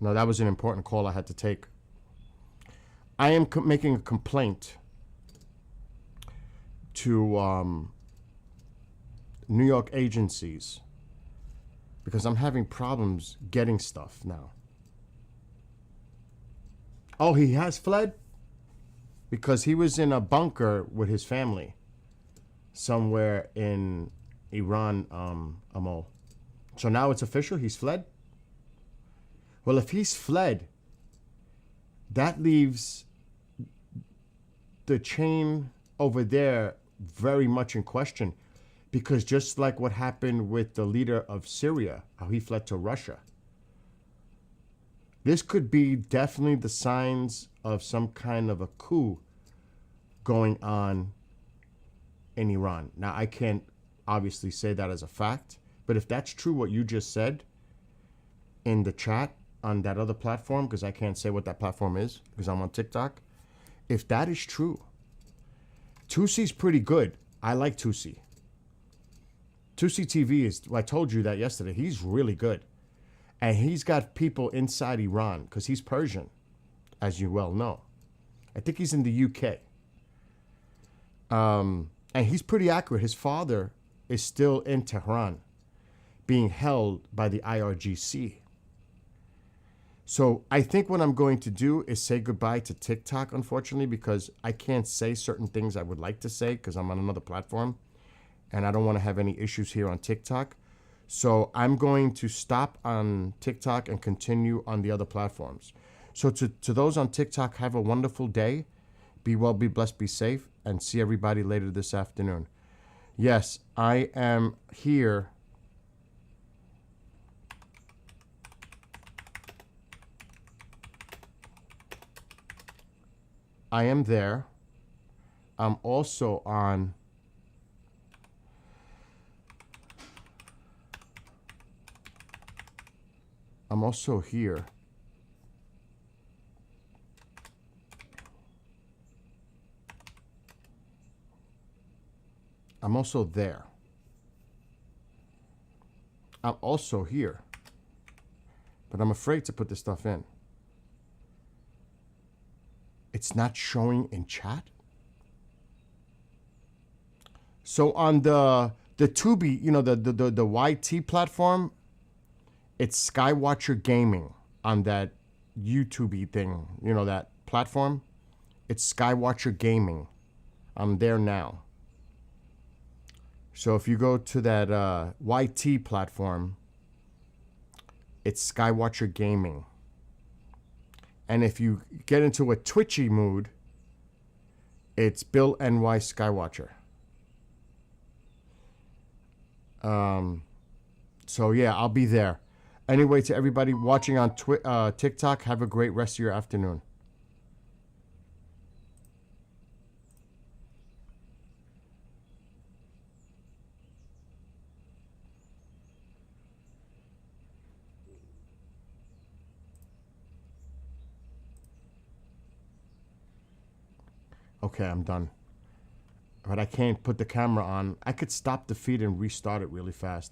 No, that was an important call I had to take. I am making a complaint to New York agencies because I'm having problems getting stuff now. Oh, he has fled? Because he was in a bunker with his family somewhere in Iran, Amol. So now it's official? He's fled? Well, if he's fled, that leaves the chain over there very much in question. Because just like what happened with the leader of Syria, how he fled to Russia, this could be definitely the signs of some kind of a coup going on in Iran. Now, I can't obviously say that as a fact, but if that's true what you just said in the chat on that other platform, because I can't say what that platform is because I'm on TikTok, if that is true, Tusi's pretty good. I like Tusi. Tusi TV is, I told you that yesterday, he's really good. And he's got people inside Iran, because he's Persian, as you well know. I think he's in the UK. And he's pretty accurate. His father is still in Tehran, being held by the IRGC. So I think what I'm going to do is say goodbye to TikTok, unfortunately, because I can't say certain things I would like to say because I'm on another platform. And I don't want to have any issues here on TikTok. So I'm going to stop on TikTok and continue on the other platforms. So to those on TikTok, have a wonderful day. Be well, be blessed, be safe, and see everybody later this afternoon. Yes, I am here. I am there. I'm also on I'm also here. I'm also there. I'm also here. But I'm afraid to put this stuff in. It's not showing in chat. So on the Tubi, you know, the YT platform, it's Skywatcher Gaming on that YouTube thing, you know, that platform. It's Skywatcher Gaming. I'm there now. So if you go to that YT platform, it's Skywatcher Gaming. And if you get into a Twitchy mood, it's Bill NY Skywatcher. So yeah, I'll be there. Anyway, to everybody watching on TikTok, have a great rest of your afternoon. Okay, I'm done. But I can't put the camera on. I could stop the feed and restart it really fast.